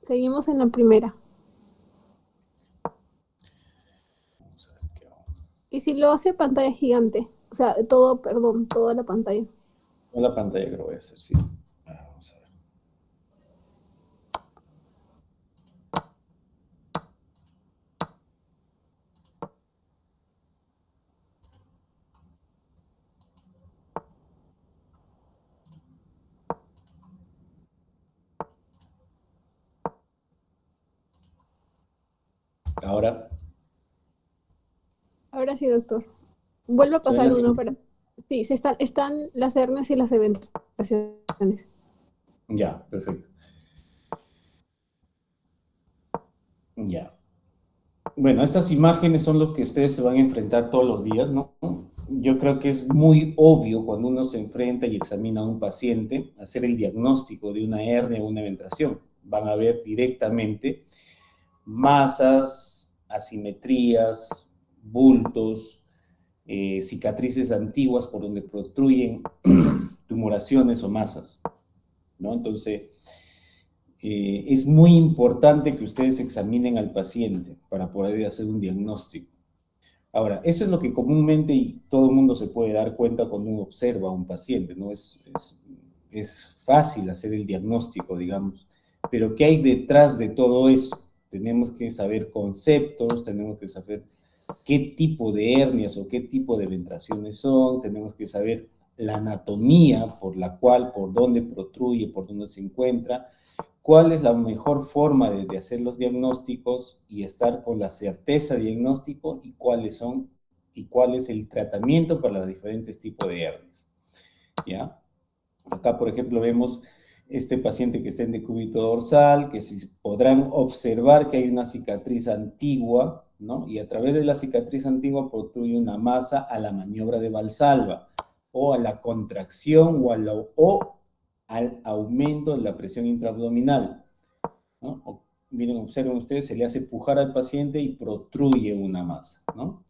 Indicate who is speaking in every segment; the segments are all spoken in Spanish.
Speaker 1: Seguimos en la primera.
Speaker 2: Vamos a ver qué hago.
Speaker 1: Y si lo hace pantalla gigante, o sea, todo, perdón, toda la pantalla.
Speaker 2: Con la pantalla que lo voy a hacer, sí. Vamos a ver. Ahora,
Speaker 1: Ahora sí, doctor. Vuelve a
Speaker 2: se ven
Speaker 1: pasar
Speaker 2: las
Speaker 1: uno
Speaker 2: imágenes.
Speaker 1: para... Sí, están las hernias y las eventuaciones.
Speaker 2: Ya, perfecto. Ya. Bueno, estas imágenes son lo que ustedes se van a enfrentar todos los días, ¿no? Yo creo que es muy obvio cuando uno se enfrenta y examina a un paciente, hacer el diagnóstico de una hernia o una eventación. Van a ver directamente masas, asimetrías, bultos, cicatrices antiguas por donde protruyen tumoraciones o masas, ¿no? Entonces, es muy importante que ustedes examinen al paciente para poder hacer un diagnóstico. Ahora, eso es lo que comúnmente y todo el mundo se puede dar cuenta cuando uno observa a un paciente, ¿no? Es fácil hacer el diagnóstico, digamos, pero ¿qué hay detrás de todo eso? Tenemos que saber conceptos, tenemos que saber qué tipo de hernias o qué tipo de ventraciones son, tenemos que saber la anatomía por la cual, por dónde protruye, por dónde se encuentra, cuál es la mejor forma de hacer los diagnósticos y estar con la certeza de diagnóstico y cuáles son y cuál es el tratamiento para los diferentes tipos de hernias. ¿Ya? Acá, por ejemplo, vemos este paciente que está en decúbito dorsal, que si podrán observar que hay una cicatriz antigua, ¿no? Y a través de la cicatriz antigua protruye una masa a la maniobra de Valsalva, o a la contracción, o al aumento de la presión intraabdominal, ¿no? Miren, observen ustedes, se le hace pujar al paciente y protruye una masa, ¿no?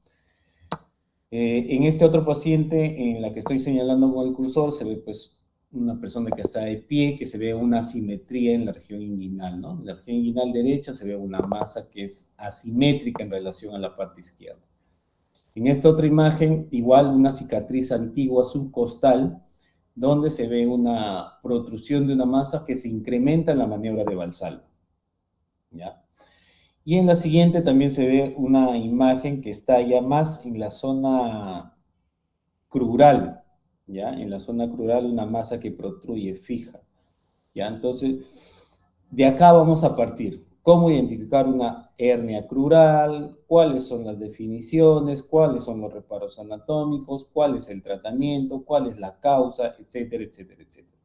Speaker 2: En este otro paciente, en la que estoy señalando con el cursor, se ve pues una persona que está de pie, que se ve una asimetría en la región inguinal, ¿no? En la región inguinal derecha se ve una masa que es asimétrica en relación a la parte izquierda. En esta otra imagen, igual una cicatriz antigua subcostal, donde se ve una protrusión de una masa que se incrementa en la maniobra de Valsalva, ¿ya? Y en la siguiente también se ve una imagen que está ya más en la zona crural, ¿ya? En la zona crural una masa que protruye fija, ¿ya? Entonces, de acá vamos a partir. ¿Cómo identificar una hernia crural? ¿Cuáles son las definiciones? ¿Cuáles son los reparos anatómicos? ¿Cuál es el tratamiento? ¿Cuál es la causa? Etcétera, etcétera, etcétera.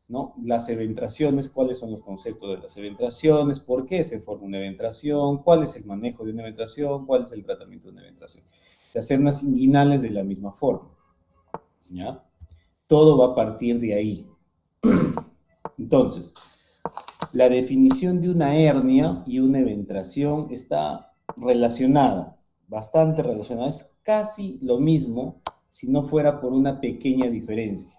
Speaker 2: ¿No? Las eventraciones, ¿cuáles son los conceptos de las eventraciones? ¿Por qué se forma una eventración? ¿Cuál es el manejo de una eventración? ¿Cuál es el tratamiento de una eventración? Las hernias inguinales de la misma forma, ¿ya? Todo va a partir de ahí. Entonces, la definición de una hernia y una eventración está relacionada, bastante relacionada. Es casi lo mismo si no fuera por una pequeña diferencia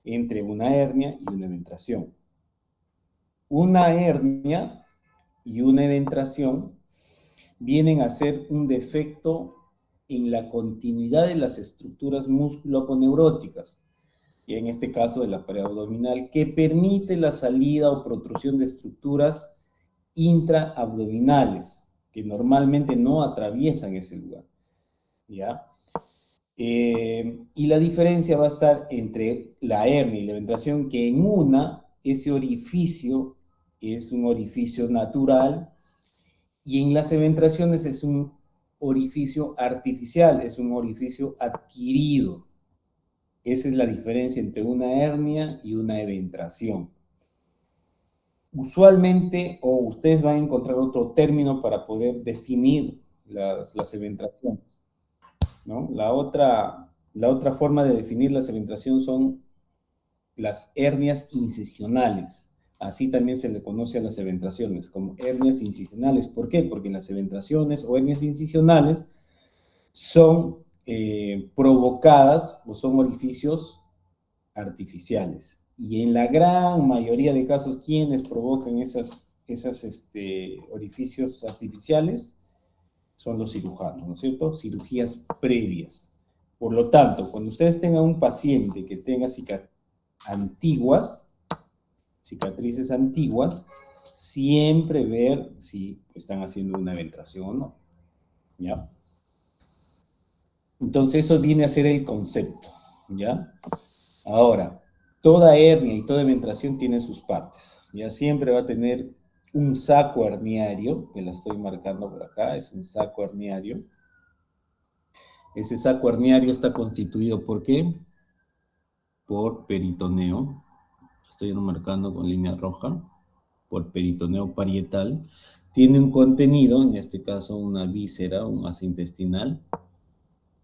Speaker 2: entre una hernia y una eventración. Una hernia y una eventración vienen a ser un defecto en la continuidad de las estructuras musculoponeuróticas, y en este caso de la pared abdominal, que permite la salida o protrusión de estructuras intraabdominales, que normalmente no atraviesan ese lugar, ¿ya? Y la diferencia va a estar entre la hernia y la eventración, que en una, ese orificio es un orificio natural, y en las eventraciones es un orificio artificial, es un orificio adquirido. Esa es la diferencia entre una hernia y una eventración. Usualmente, o ustedes van a encontrar otro término para poder definir las eventraciones, ¿no? La otra forma de definir las eventraciones son las hernias incisionales. Así también se le conoce a las eventraciones, como hernias incisionales. ¿Por qué? Porque las eventraciones o hernias incisionales son provocadas o son orificios artificiales. Y en la gran mayoría de casos, ¿quiénes provocan esas orificios artificiales son los cirujanos, ¿no es cierto? Cirugías previas. Por lo tanto, cuando ustedes tengan un paciente que tenga cicatrices antiguas, siempre ver si están haciendo una ventración o no, ¿ya? Entonces eso viene a ser el concepto, ¿ya? Ahora, toda hernia y toda ventración tiene sus partes, ¿ya? Siempre va a tener un saco herniario, que la estoy marcando por acá, es un saco herniario. Ese saco herniario está constituido ¿por qué? Por peritoneo. Estoy marcando con línea roja. Por peritoneo parietal. Tiene un contenido, en este caso una víscera, un masa intestinal.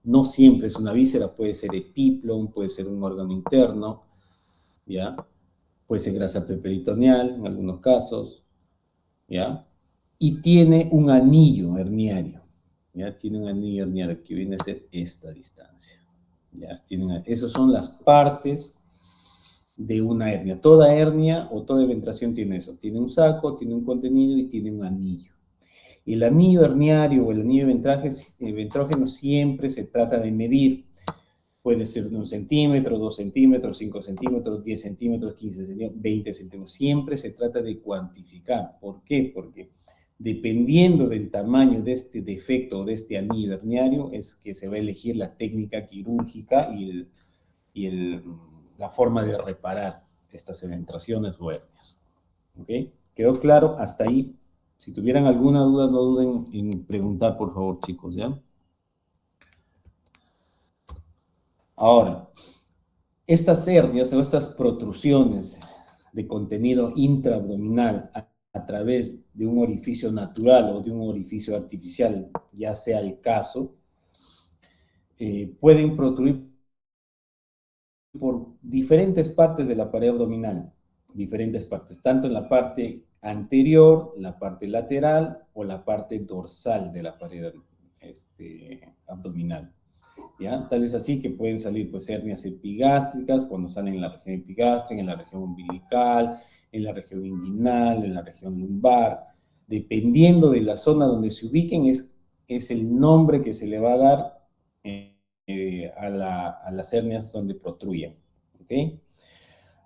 Speaker 2: No siempre es una víscera, puede ser epiplon, puede ser un órgano interno, ¿ya? Puede ser grasa preperitoneal en algunos casos, ¿ya? Y tiene un anillo herniario, ¿ya? Tiene un anillo herniario que viene a ser esta distancia, ¿ya? Esas son las partes de una hernia. Toda hernia o toda ventración tiene eso. Tiene un saco, tiene un contenido y tiene un anillo. El anillo herniario o el anillo ventrógeno siempre se trata de medir. Puede ser de 1 centímetro, 2 centímetros, 5 centímetros, 10 centímetros, 15 centímetros, 20 centímetros. Siempre se trata de cuantificar. ¿Por qué? Porque dependiendo del tamaño de este defecto o de este anillo herniario, es que se va a elegir la técnica quirúrgica y la forma de reparar estas eventraciones o hernias. ¿Ok? ¿Quedó claro? Hasta ahí. Si tuvieran alguna duda, no duden en preguntar, por favor, chicos, ¿ya? Ahora, estas hernias o estas protrusiones de contenido intraabdominal a través de un orificio natural o de un orificio artificial, ya sea el caso, pueden protruir por diferentes partes de la pared abdominal, diferentes partes, tanto en la parte anterior, la parte lateral o la parte dorsal de la pared abdominal. ¿Ya? Tal es así que pueden salir pues hernias epigástricas cuando salen en la región epigástrica, en la región umbilical, en la región inguinal, en la región lumbar. Dependiendo de la zona donde se ubiquen, es el nombre que se le va a dar a las hernias donde protruyen. ¿Okay?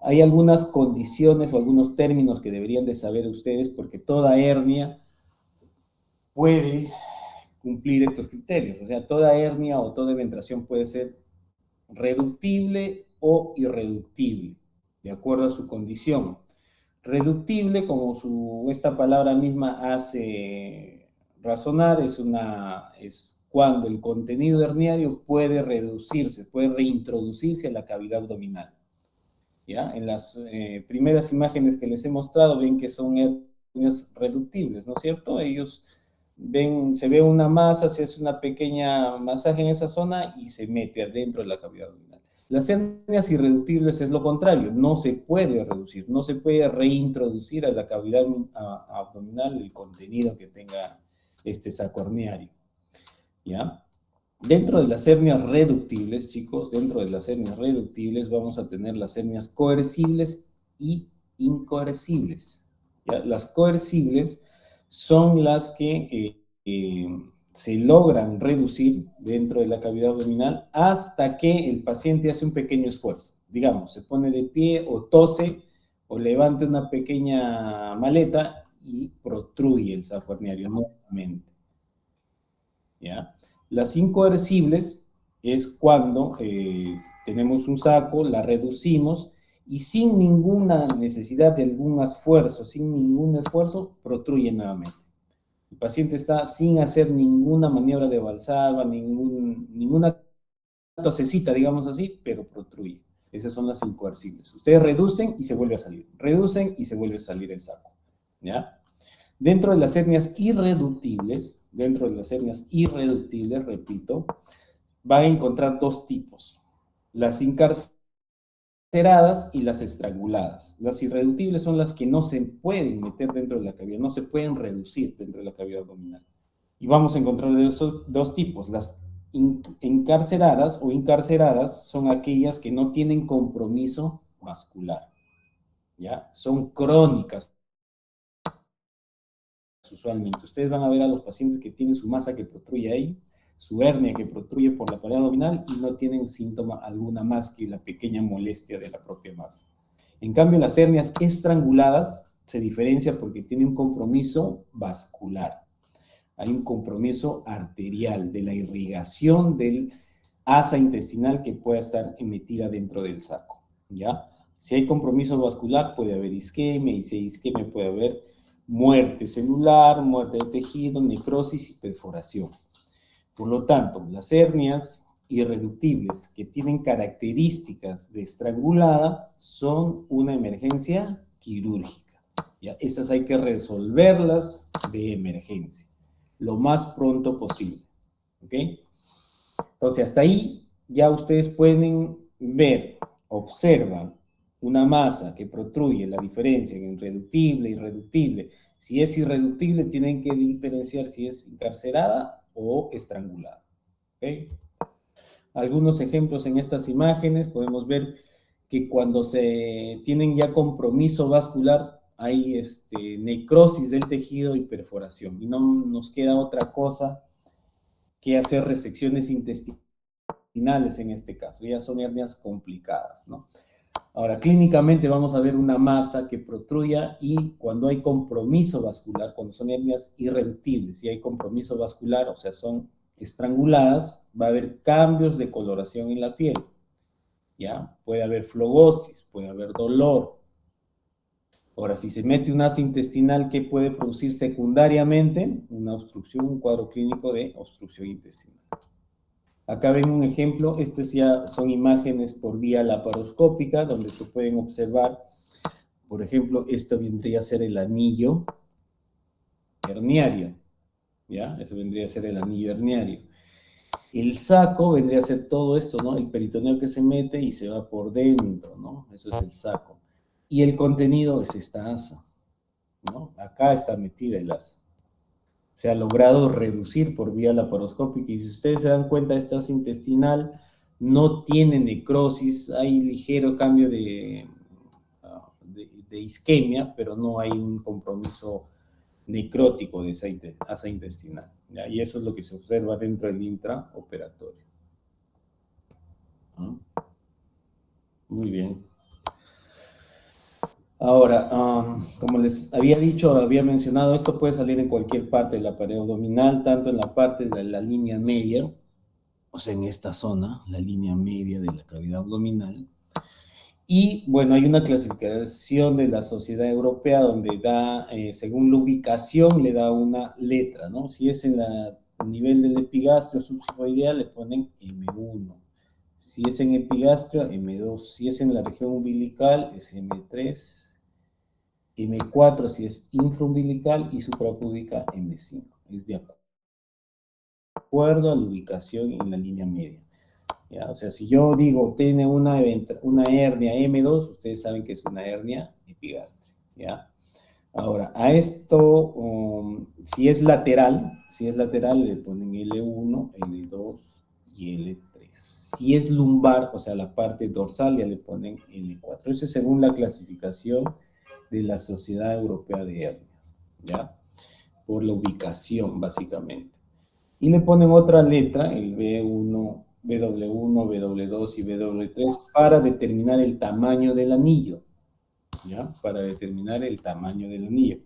Speaker 2: Hay algunas condiciones o algunos términos que deberían de saber ustedes porque toda hernia puede cumplir estos criterios. O sea, toda hernia o toda ventración puede ser reductible o irreductible, de acuerdo a su condición. Reductible, como esta palabra misma hace razonar, es cuando el contenido herniario puede reducirse, puede reintroducirse a la cavidad abdominal. ¿Ya? En las primeras imágenes que les he mostrado ven que son hernias reductibles, ¿no es cierto? Se ve una masa, se hace una pequeña masaje en esa zona y se mete adentro de la cavidad abdominal. Las hernias irreductibles es lo contrario, no se puede reducir, no se puede reintroducir a la cavidad abdominal el contenido que tenga este saco herniario, ¿ya? Dentro de las hernias reductibles, chicos, dentro de las hernias reductibles vamos a tener las hernias coercibles y incoercibles, ¿ya? Las coercibles son las que se logran reducir dentro de la cavidad abdominal hasta que el paciente hace un pequeño esfuerzo. Digamos, se pone de pie o tose o levanta una pequeña maleta y protruye el saco herniario nuevamente. ¿Ya? Las incoercibles es cuando tenemos un saco, la reducimos y sin ninguna necesidad de algún esfuerzo, protruye nuevamente. El paciente está sin hacer ninguna maniobra de Valsalva, ninguna tosecita, digamos así, pero protruye. Esas son las incoercibles. Ustedes reducen y se vuelve a salir. Reducen y se vuelve a salir el saco. ¿Ya? Dentro de las hernias irreductibles, repito, van a encontrar dos tipos. Las incarceradas y las estranguladas. Las irreductibles son las que no se pueden meter dentro de la cavidad, no se pueden reducir dentro de la cavidad abdominal. Y vamos a encontrar esos dos tipos. Las encarceradas o incarceradas son aquellas que no tienen compromiso vascular, ¿ya? Son crónicas. usualmente. Ustedes van a ver a los pacientes que tienen su masa que protruye ahí, su hernia que protruye por la pared abdominal y no tienen síntoma alguna más que la pequeña molestia de la propia masa. En cambio, las hernias estranguladas se diferencian porque tienen un compromiso vascular. Hay un compromiso arterial de la irrigación del asa intestinal que pueda estar metida dentro del saco, ¿ya? Si hay compromiso vascular, puede haber isquemia, y si hay isquemia puede haber muerte celular, muerte de tejido, necrosis y perforación. Por lo tanto, las hernias irreductibles que tienen características de estrangulada son una emergencia quirúrgica, ¿ya? Estas hay que resolverlas de emergencia, lo más pronto posible, ¿ok? Entonces, hasta ahí ya ustedes pueden ver, observan una masa que protruye, la diferencia en irreductible e irreductible. Si es irreductible, tienen que diferenciar si es encarcerada o estrangulada. ¿Okay? Algunos ejemplos en estas imágenes, podemos ver que cuando se tienen ya compromiso vascular, hay necrosis del tejido y perforación. Y no nos queda otra cosa que hacer resecciones intestinales en este caso. Ya son hernias complicadas, ¿no? Ahora, clínicamente vamos a ver una masa que protruya y cuando hay compromiso vascular, cuando son hernias irreductibles, si hay compromiso vascular, o sea, son estranguladas, va a haber cambios de coloración en la piel, ¿ya? Puede haber flebosis, puede haber dolor. Ahora, si se mete un asa intestinal, ¿qué puede producir secundariamente? Una obstrucción, un cuadro clínico de obstrucción intestinal. Acá ven un ejemplo, estos ya son imágenes por vía laparoscópica, donde se pueden observar, por ejemplo, esto vendría a ser el anillo herniario, ¿ya? Eso vendría a ser el anillo herniario. El saco vendría a ser todo esto, ¿no? El peritoneo que se mete y se va por dentro, ¿no? Eso es el saco. Y el contenido es esta asa, ¿no? Acá está metida el asa. Se ha logrado reducir por vía laparoscópica y si ustedes se dan cuenta, esta asa intestinal no tiene necrosis, hay ligero cambio de isquemia, pero no hay un compromiso necrótico de esa asa intestinal, ¿ya? Y eso es lo que se observa dentro del intraoperatorio. ¿Ah? Muy bien. Ahora, como les había dicho, había mencionado, esto puede salir en cualquier parte de la pared abdominal, tanto en la parte de la línea media, o sea, en esta zona, la línea media de la cavidad abdominal. Y bueno, hay una clasificación de la Sociedad Europea donde da, según la ubicación, le da una letra, ¿no? Si es en el nivel del epigastrio subsifoideal, le ponen M1. Si es en epigastrio, M2. Si es en la región umbilical, es M3. M4 si es infraumbilical y suprapúbica M5. Es de acuerdo a la ubicación en la línea media. ¿Ya? O sea, si yo digo tiene una hernia M2, ustedes saben que es una hernia epigastria. ¿Ya? Ahora, a esto, si es lateral le ponen L1, L2 y L3. Si es lumbar, o sea, la parte dorsal, ya le ponen L4. Eso es según la clasificación de la Sociedad Europea de Hernias, ¿ya? Por la ubicación, básicamente. Y le ponen otra letra, el B1, BW1, BW2 y BW3, para determinar el tamaño del anillo, ¿ya? Para determinar el tamaño del anillo.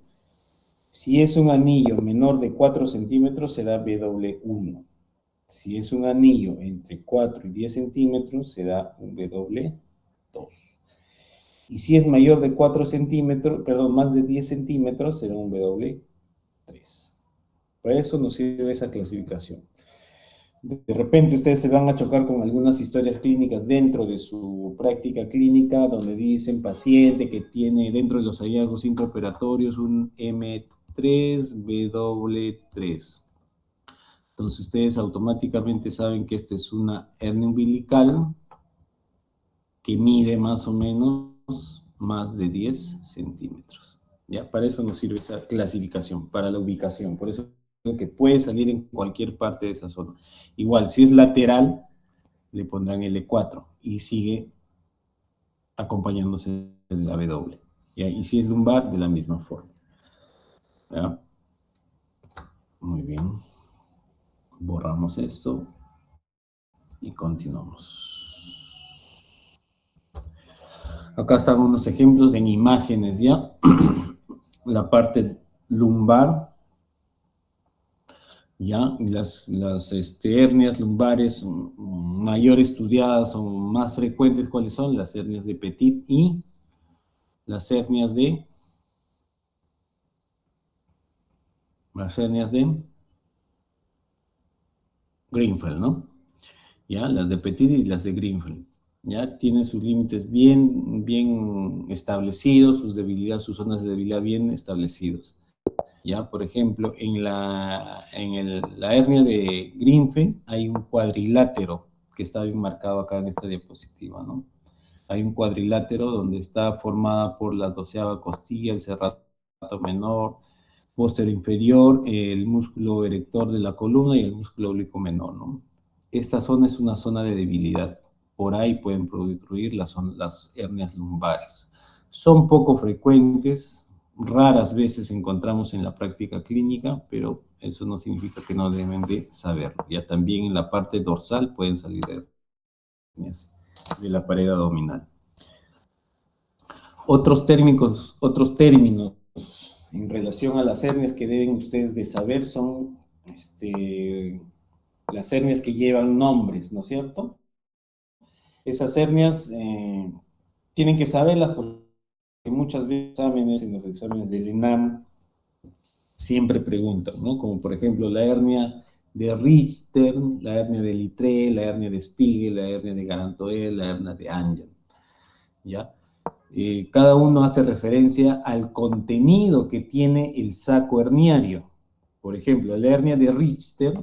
Speaker 2: Si es un anillo menor de 4 centímetros, será BW1. Si es un anillo entre 4 y 10 centímetros, será un BW2. Y si es mayor de 4 centímetros, perdón, más de 10 centímetros, será un BW3. Para eso nos sirve esa clasificación. De repente ustedes se van a chocar con algunas historias clínicas dentro de su práctica clínica, donde dicen paciente que tiene dentro de los hallazgos intraoperatorios un M3W3. Entonces ustedes automáticamente saben que esta es una hernia umbilical que mide más o menos más de 10 centímetros. ¿Ya? Para eso nos sirve esa clasificación, para la ubicación. Por eso que puede salir en cualquier parte de esa zona. Igual, si es lateral, le pondrán L4 y sigue acompañándose de la W. ¿Ya? Y si es lumbar, de la misma forma. ¿Ya? Borramos esto y continuamos. Acá están unos ejemplos en imágenes, ¿ya? La parte lumbar, ¿ya? Las hernias lumbares mayor estudiadas o más frecuentes, ¿cuáles son? Las hernias de Petit y las hernias de Greenfeld, ¿no? ¿Ya? Las de Petit y las de Greenfeld, ¿ya? Tienen sus límites bien establecidos, sus debilidades, sus zonas de debilidad bien establecidos. ¿Ya? Por ejemplo, la hernia de Greenfeld hay un cuadrilátero que está bien marcado acá en esta diapositiva, ¿no? Hay un cuadrilátero donde está formada por la 12ª costilla, el serrato menor, posterior inferior, el músculo erector de la columna y el músculo oblicuo menor, ¿no? Esta zona es una zona de debilidad. Por ahí pueden producir las hernias lumbares. Son poco frecuentes, raras veces encontramos en la práctica clínica, pero eso no significa que no deben de saberlo. Ya también en la parte dorsal pueden salir hernias de la pared abdominal. Otros términos en relación a las hernias que deben ustedes de saber son las hernias que llevan nombres, ¿no es cierto? Esas hernias tienen que saberlas porque muchas veces en los exámenes del ENAM siempre preguntan, ¿no? Como por ejemplo la hernia de Richter, la hernia de Littré, la hernia de Spiegel, la hernia de Garantoel, la hernia de Angel, ¿ya? Cada uno hace referencia al contenido que tiene el saco herniario. Por ejemplo, la hernia de Richter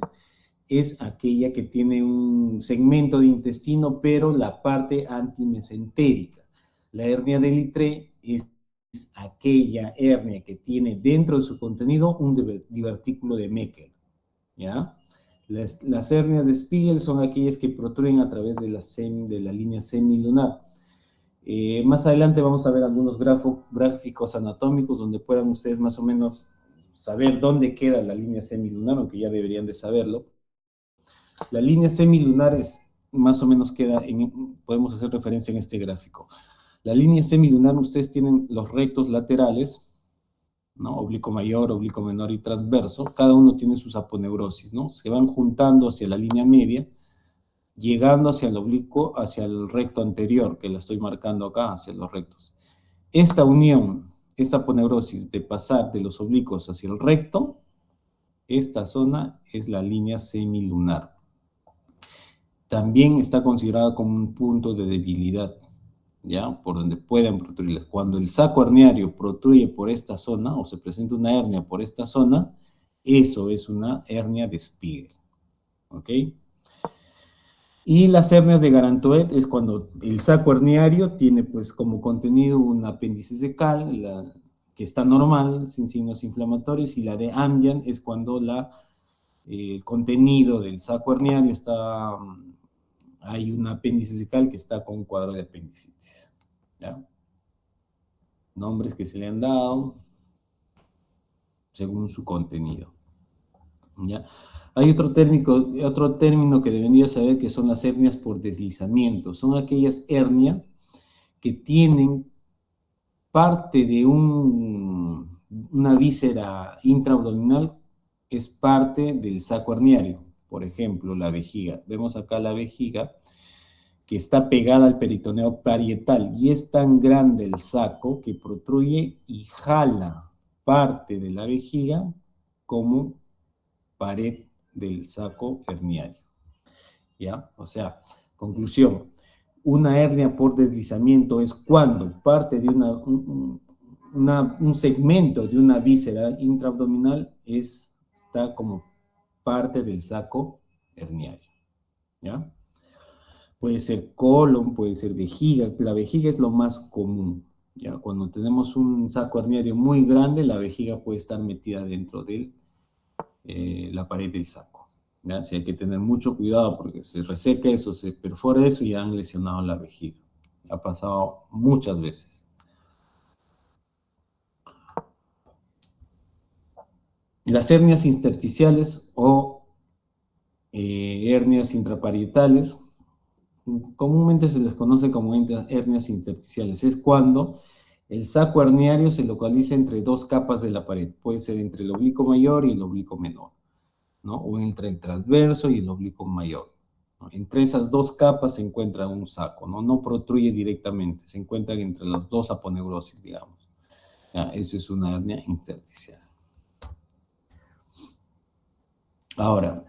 Speaker 2: es aquella que tiene un segmento de intestino, pero la parte antimesentérica. La hernia de Littré es aquella hernia que tiene dentro de su contenido un divertículo de Meckel, ¿ya? Las hernias de Spiegel son aquellas que protruyen a través de la línea semilunar. Más adelante vamos a ver algunos gráficos anatómicos donde puedan ustedes más o menos saber dónde queda la línea semilunar, aunque ya deberían de saberlo. La línea semilunar es, más o menos queda, podemos hacer referencia en este gráfico. La línea semilunar, ustedes tienen los rectos laterales, ¿no? Oblicuo mayor, oblicuo menor y transverso. Cada uno tiene sus aponeurosis, ¿no? Se van juntando hacia la línea media, llegando hacia el oblicuo, hacia el recto anterior, que la estoy marcando acá, hacia los rectos. Esta unión, esta aponeurosis de pasar de los oblicuos hacia el recto, esta zona es la línea semilunar. También está considerada como un punto de debilidad, ¿ya? Por donde pueden protruir. Cuando el saco herniario protruye por esta zona, o se presenta una hernia por esta zona, eso es una hernia de Spiegel, ¿ok? Y las hernias de Garantoet es cuando el saco herniario tiene pues como contenido un apéndice secal, que está normal, sin signos inflamatorios, y la de Amgen es cuando el contenido del saco herniario hay un apéndice secal que está con un cuadro de apendicitis, ¿ya? Nombres que se le han dado según su contenido, ¿ya? Hay otro término que deberían saber, que son las hernias por deslizamiento. Son aquellas hernias que tienen parte de una víscera intraabdominal, es parte del saco herniario. Por ejemplo, la vejiga. Vemos acá la vejiga que está pegada al peritoneo parietal y es tan grande el saco que protruye y jala parte de la vejiga como pared del saco herniario, ¿ya? O sea, conclusión, una hernia por deslizamiento es cuando parte de un segmento de una víscera intraabdominal está como parte del saco herniario, ¿ya? Puede ser colon, puede ser vejiga. La vejiga es lo más común, ¿ya? Cuando tenemos un saco herniario muy grande, la vejiga puede estar metida dentro de la pared del saco, ¿ya? Sí, hay que tener mucho cuidado porque se reseca eso, se perfora eso y han lesionado la vejiga. Ha pasado muchas veces. Las hernias intersticiales o hernias intraparietales, comúnmente se les conoce como hernias intersticiales. Es cuando el saco herniario se localiza entre dos capas de la pared. Puede ser entre el oblicuo mayor y el oblicuo menor, ¿no? O entre el transverso y el oblicuo mayor, ¿no? Entre esas dos capas se encuentra un saco, ¿no? No protruye directamente, se encuentran entre las dos aponeurosis, digamos. Ya, eso es una hernia intersticial. Ahora,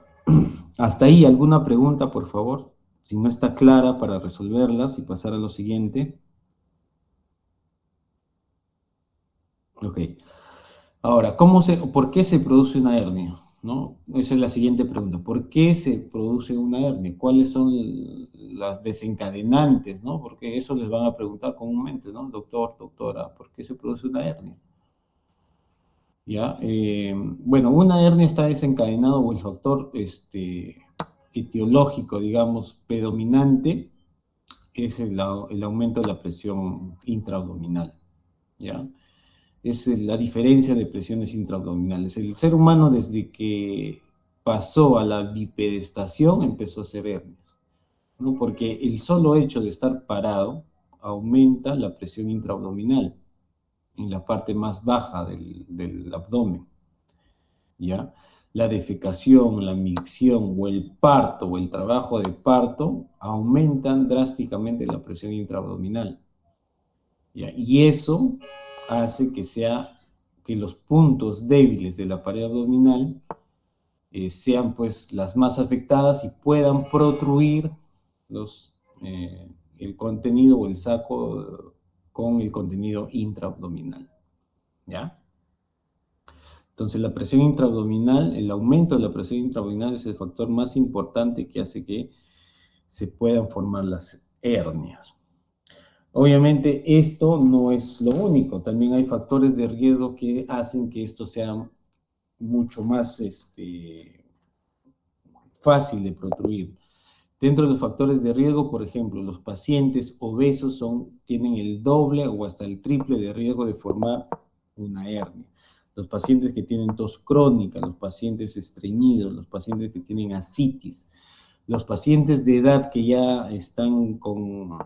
Speaker 2: hasta ahí, ¿alguna pregunta, por favor? Si no está clara, para resolverlas y pasar a lo siguiente. Ok. Ahora, ¿por qué se produce una hernia? ¿No? Esa es la siguiente pregunta. ¿Por qué se produce una hernia? ¿Cuáles son las desencadenantes? ¿No? Porque eso les van a preguntar comúnmente, ¿no? Doctor, doctora, ¿por qué se produce una hernia? ¿Ya? Bueno, una hernia está desencadenada o el factor etiológico, digamos, predominante es el aumento de la presión intraabdominal, ¿ya? Es la diferencia de presiones intraabdominales. El ser humano, desde que pasó a la bipedestación, empezó a hacer hernias, ¿no? Porque el solo hecho de estar parado aumenta la presión intraabdominal en la parte más baja del abdomen, ¿ya? La defecación, la micción o el parto o el trabajo de parto aumentan drásticamente la presión intraabdominal, ¿ya? Y eso hace que los puntos débiles de la pared abdominal sean pues las más afectadas y puedan protruir el contenido o el saco con el contenido intraabdominal, ¿ya? Entonces la presión intraabdominal, el aumento de la presión intraabdominal es el factor más importante que hace que se puedan formar las hernias. Obviamente esto no es lo único, también hay factores de riesgo que hacen que esto sea mucho más fácil de protruir. Dentro de los factores de riesgo, por ejemplo, los pacientes obesos tienen el doble o hasta el triple de riesgo de formar una hernia. Los pacientes que tienen tos crónica, los pacientes estreñidos, los pacientes que tienen ascitis, los pacientes de edad que ya están con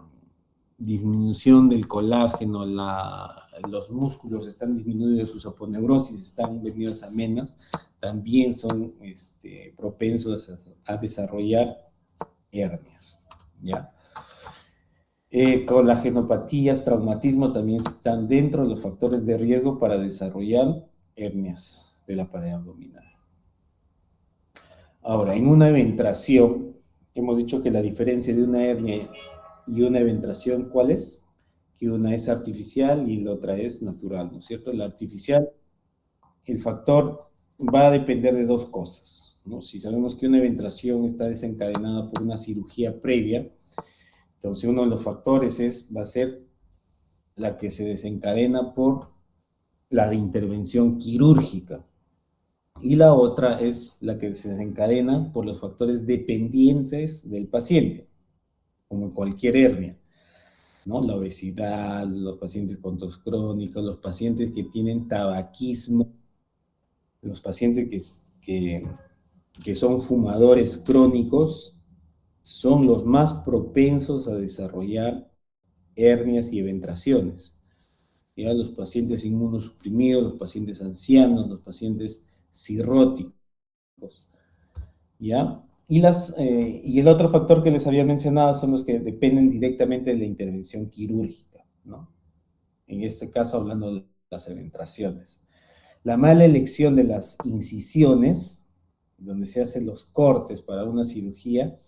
Speaker 2: disminución del colágeno, los músculos están disminuidos, sus aponeurosis están venidas amenas, también son propensos a desarrollar hernias, ¿ya? Colagenopatías, traumatismo también están dentro de los factores de riesgo para desarrollar hernias de la pared abdominal. Ahora, en una eventración, hemos dicho que la diferencia de una hernia y una eventración, ¿cuál es? Que una es artificial y la otra es natural, ¿no es cierto? La artificial, el factor va a depender de dos cosas, ¿no? Si sabemos que una eventración está desencadenada por una cirugía previa, entonces uno de los factores va a ser la que se desencadena por la intervención quirúrgica. Y la otra es la que se desencadena por los factores dependientes del paciente, como cualquier hernia, ¿no? La obesidad, los pacientes con tos crónica, los pacientes que tienen tabaquismo, los pacientes que son fumadores crónicos, son los más propensos a desarrollar hernias y eventraciones. ¿Ya? Los pacientes inmunosuprimidos, los pacientes ancianos, los pacientes cirróticos, ¿ya? Y el otro factor que les había mencionado son los que dependen directamente de la intervención quirúrgica, ¿no? En este caso hablando de las eventraciones. La mala elección de las incisiones, donde se hacen los cortes para una cirugía,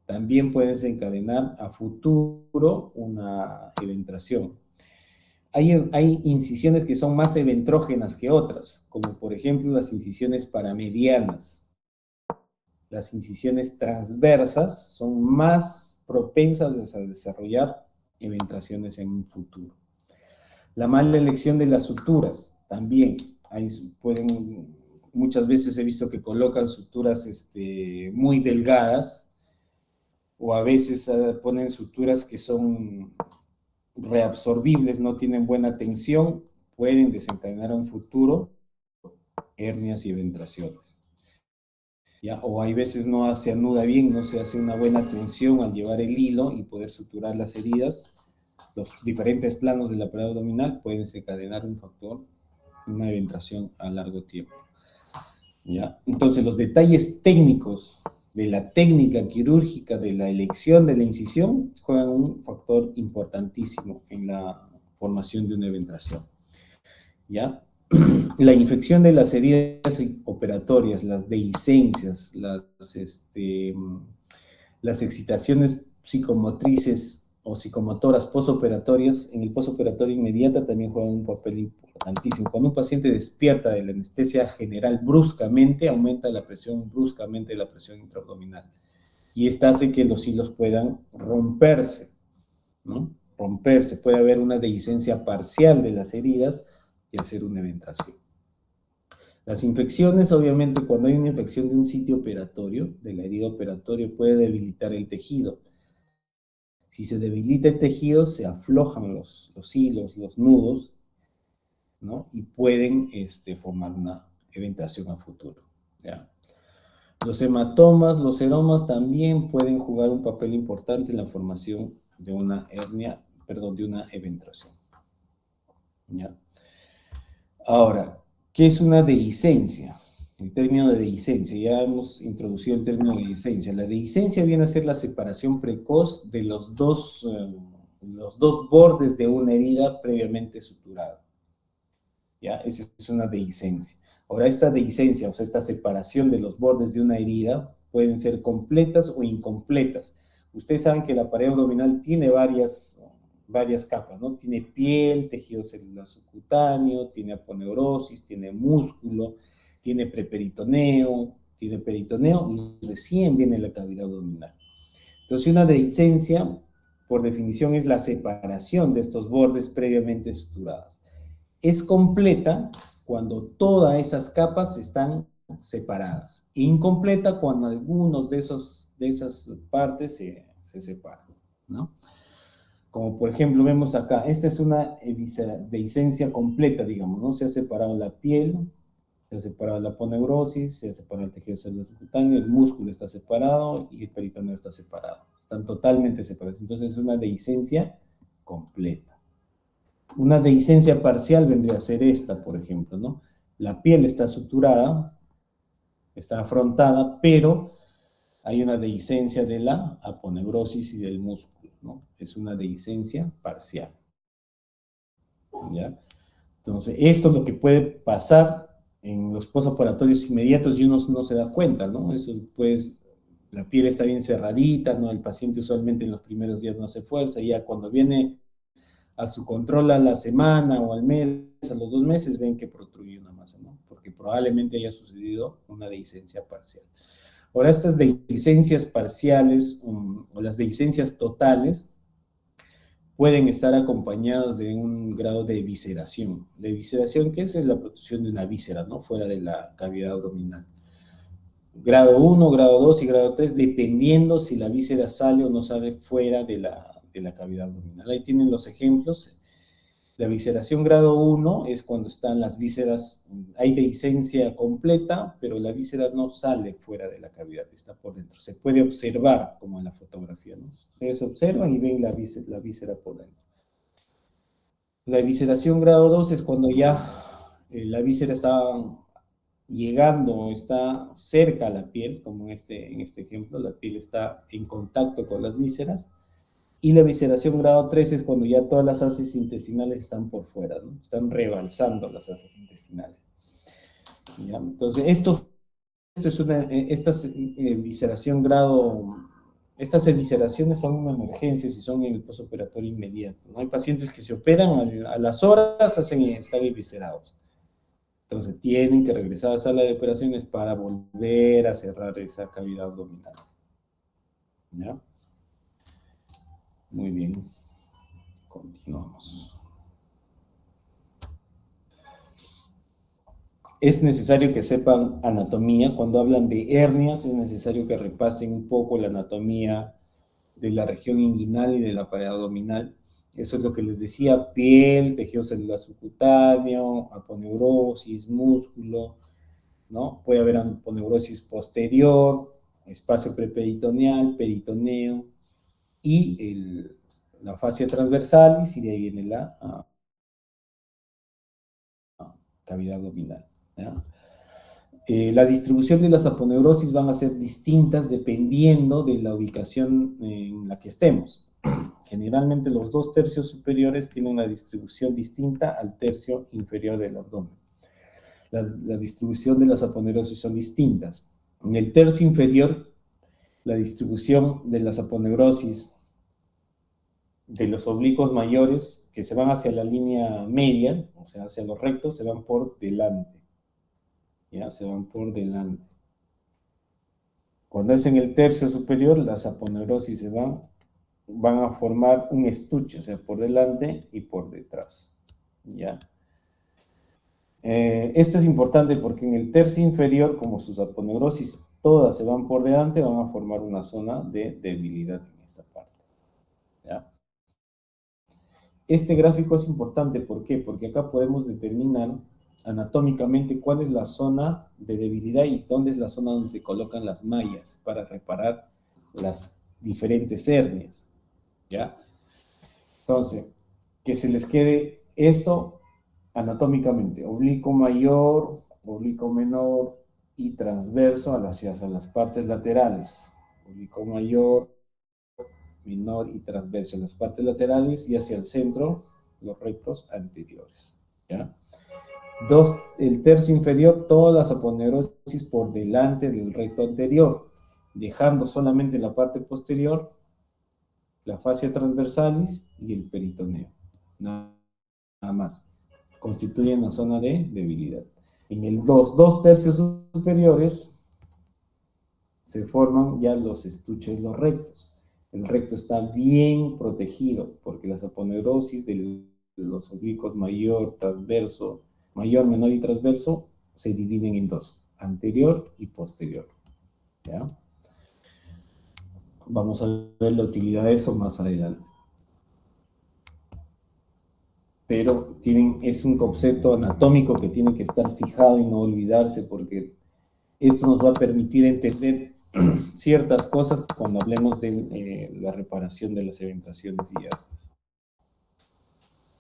Speaker 2: también puede desencadenar a futuro una eventración. Hay incisiones que son más eventrógenas que otras, como por ejemplo las incisiones paramedianas. Las incisiones transversas son más propensas a desarrollar eventraciones en un futuro. La mala elección de las suturas también. Muchas veces he visto que colocan suturas muy delgadas o a veces ponen suturas que son reabsorbibles, no tienen buena tensión, pueden desencadenar a un futuro hernias y eventraciones. ¿ya? O hay veces no se anuda bien, no se hace una buena tensión al llevar el hilo y poder suturar las heridas. Los diferentes planos de la pared abdominal pueden desencadenar un factor, una eventración a largo tiempo. ¿Ya? Entonces, los detalles técnicos de la técnica quirúrgica, de la elección de la incisión, juegan un factor importantísimo en la formación de una eventración. ¿Ya? La infección de las heridas operatorias, las dehiscencias, las excitaciones psicomotrices o psicomotoras posoperatorias, en el posoperatorio inmediata también juegan un papel importantísimo. Cuando un paciente despierta de la anestesia general bruscamente, aumenta la presión bruscamente la presión intraabdominal. Y esta hace que los hilos puedan romperse, ¿no? Romperse, puede haber una dehiscencia parcial de las heridas y hacer una eventración. Las infecciones, obviamente, cuando hay una infección de un sitio operatorio, de la herida operatoria, puede debilitar el tejido. Si se debilita el tejido, se aflojan los hilos, los nudos, ¿no? Y pueden formar una eventración a futuro, ¿ya? Los hematomas, los seromas también pueden jugar un papel importante en la formación de una hernia, perdón, de una eventración, ¿ya? Ahora, ¿qué es una dehiscencia? El término de dehiscencia, ya hemos introducido el término de dehiscencia. La dehiscencia viene a ser la separación precoz de los dos bordes de una herida previamente suturada. ¿Ya? Esa es una dehiscencia. Ahora, esta dehiscencia, o sea, esta separación de los bordes de una herida, pueden ser completas o incompletas. Ustedes saben que la pared abdominal tiene varias capas, ¿no? Tiene piel, tejido celular subcutáneo, tiene aponeurosis, tiene músculo, tiene preperitoneo, tiene peritoneo y recién viene la cavidad abdominal. Entonces, una dehiscencia, por definición, es la separación de estos bordes previamente suturados. Es completa cuando todas esas capas están separadas. Incompleta cuando algunos de esas partes se separan, ¿no? Como por ejemplo vemos acá, esta es una dehiscencia completa, digamos, ¿no? Se ha separado la piel, se ha separado la aponeurosis, se ha separado el tejido celular subcutáneo, el músculo está separado y el peritoneo está separado. Están totalmente separados. Entonces es una dehiscencia completa. Una dehiscencia parcial vendría a ser esta, por ejemplo, ¿no? La piel está suturada, está afrontada, pero hay una dehiscencia de la aponeurosis y del músculo, ¿no? Es una dehiscencia parcial, ¿ya? Entonces, esto es lo que puede pasar en los postoperatorios inmediatos y uno no se da cuenta, ¿no? Eso, pues, la piel está bien cerradita, ¿no? El paciente usualmente en los primeros días no hace fuerza, y ya cuando viene a su control a la semana o al mes, a los 2 meses, ven que protruye una masa, ¿no? Porque probablemente haya sucedido una dehiscencia parcial. Ahora, estas dehiscencias parciales o las dehiscencias totales pueden estar acompañadas de un grado de evisceración. La evisceración, ¿qué es? Es la protrusión de una víscera, ¿no? Fuera de la cavidad abdominal. Grado 1, grado 2 y grado 3, dependiendo si la víscera sale o no sale fuera de la cavidad abdominal. Ahí tienen los ejemplos. La visceración grado 1 es cuando están las vísceras, hay dehiscencia completa, pero la víscera no sale fuera de la cavidad, está por dentro. Se puede observar, como en la fotografía, ¿no? Ustedes observan y ven la víscera por dentro. La visceración grado 2 es cuando ya la víscera está llegando, está cerca a la piel, como en este ejemplo, la piel está en contacto con las vísceras. Y la visceración grado 3 es cuando ya todas las heces intestinales están por fuera, ¿no? Están rebalsando las heces intestinales. ¿Ya? Entonces, estas visceración grado, estas evisceraciones son una emergencia si son en el postoperatorio inmediato, ¿no? Hay pacientes que se operan a las horas, están eviscerados. Entonces, tienen que regresar a la sala de operaciones para volver a cerrar esa cavidad abdominal. ¿Ya? Muy bien. Continuamos. Es necesario que sepan anatomía. Cuando hablan de hernias, es necesario que repasen un poco la anatomía de la región inguinal y de la pared abdominal. Eso es lo que les decía: piel, tejido celular subcutáneo, aponeurosis, músculo, ¿no? Puede haber aponeurosis posterior, espacio preperitoneal, peritoneo y la fascia transversalis, y de ahí viene la cavidad abdominal, ¿ya? La distribución de las aponeurosis van a ser distintas dependiendo de la ubicación en la que estemos. Generalmente los 2/3 superiores tienen una distribución distinta al tercio inferior del abdomen. La distribución de las aponeurosis son distintas. En el tercio inferior, la distribución de las aponeurosis de los oblicuos mayores, que se van hacia la línea media, o sea, hacia los rectos, se van por delante. ¿Ya? Se van por delante. Cuando es en el tercio superior, las aponeurosis van a formar un estuche, o sea, por delante y por detrás. ¿Ya? Esto es importante porque en el tercio inferior, como sus aponeurosis todas se van por delante, van a formar una zona de debilidad en esta parte. ¿Ya? Este gráfico es importante, ¿por qué? Porque acá podemos determinar anatómicamente cuál es la zona de debilidad y dónde es la zona donde se colocan las mallas para reparar las diferentes hernias. ¿Ya? Entonces, que se les quede esto anatómicamente: oblicuo mayor, oblicuo menor y transverso hacia las partes laterales. Oblicuo mayor, menor y transverso en las partes laterales, y hacia el centro los rectos anteriores. ¿Ya? El tercio inferior, todas las aponeurosis por delante del recto anterior, dejando solamente la parte posterior, la fascia transversalis y el peritoneo. Nada más. Constituyen la zona de debilidad. En el 2/3 superiores se forman ya los estuches, los rectos. El recto está bien protegido porque las aponeurosis de los oblicuos mayor, transverso, mayor, menor y transverso se dividen en dos: anterior y posterior. ¿Ya? Vamos a ver la utilidad de eso más adelante. Pero es un concepto anatómico que tiene que estar fijado y no olvidarse, porque esto nos va a permitir entender ciertas cosas cuando hablemos de la reparación de las eventaciones y hernias.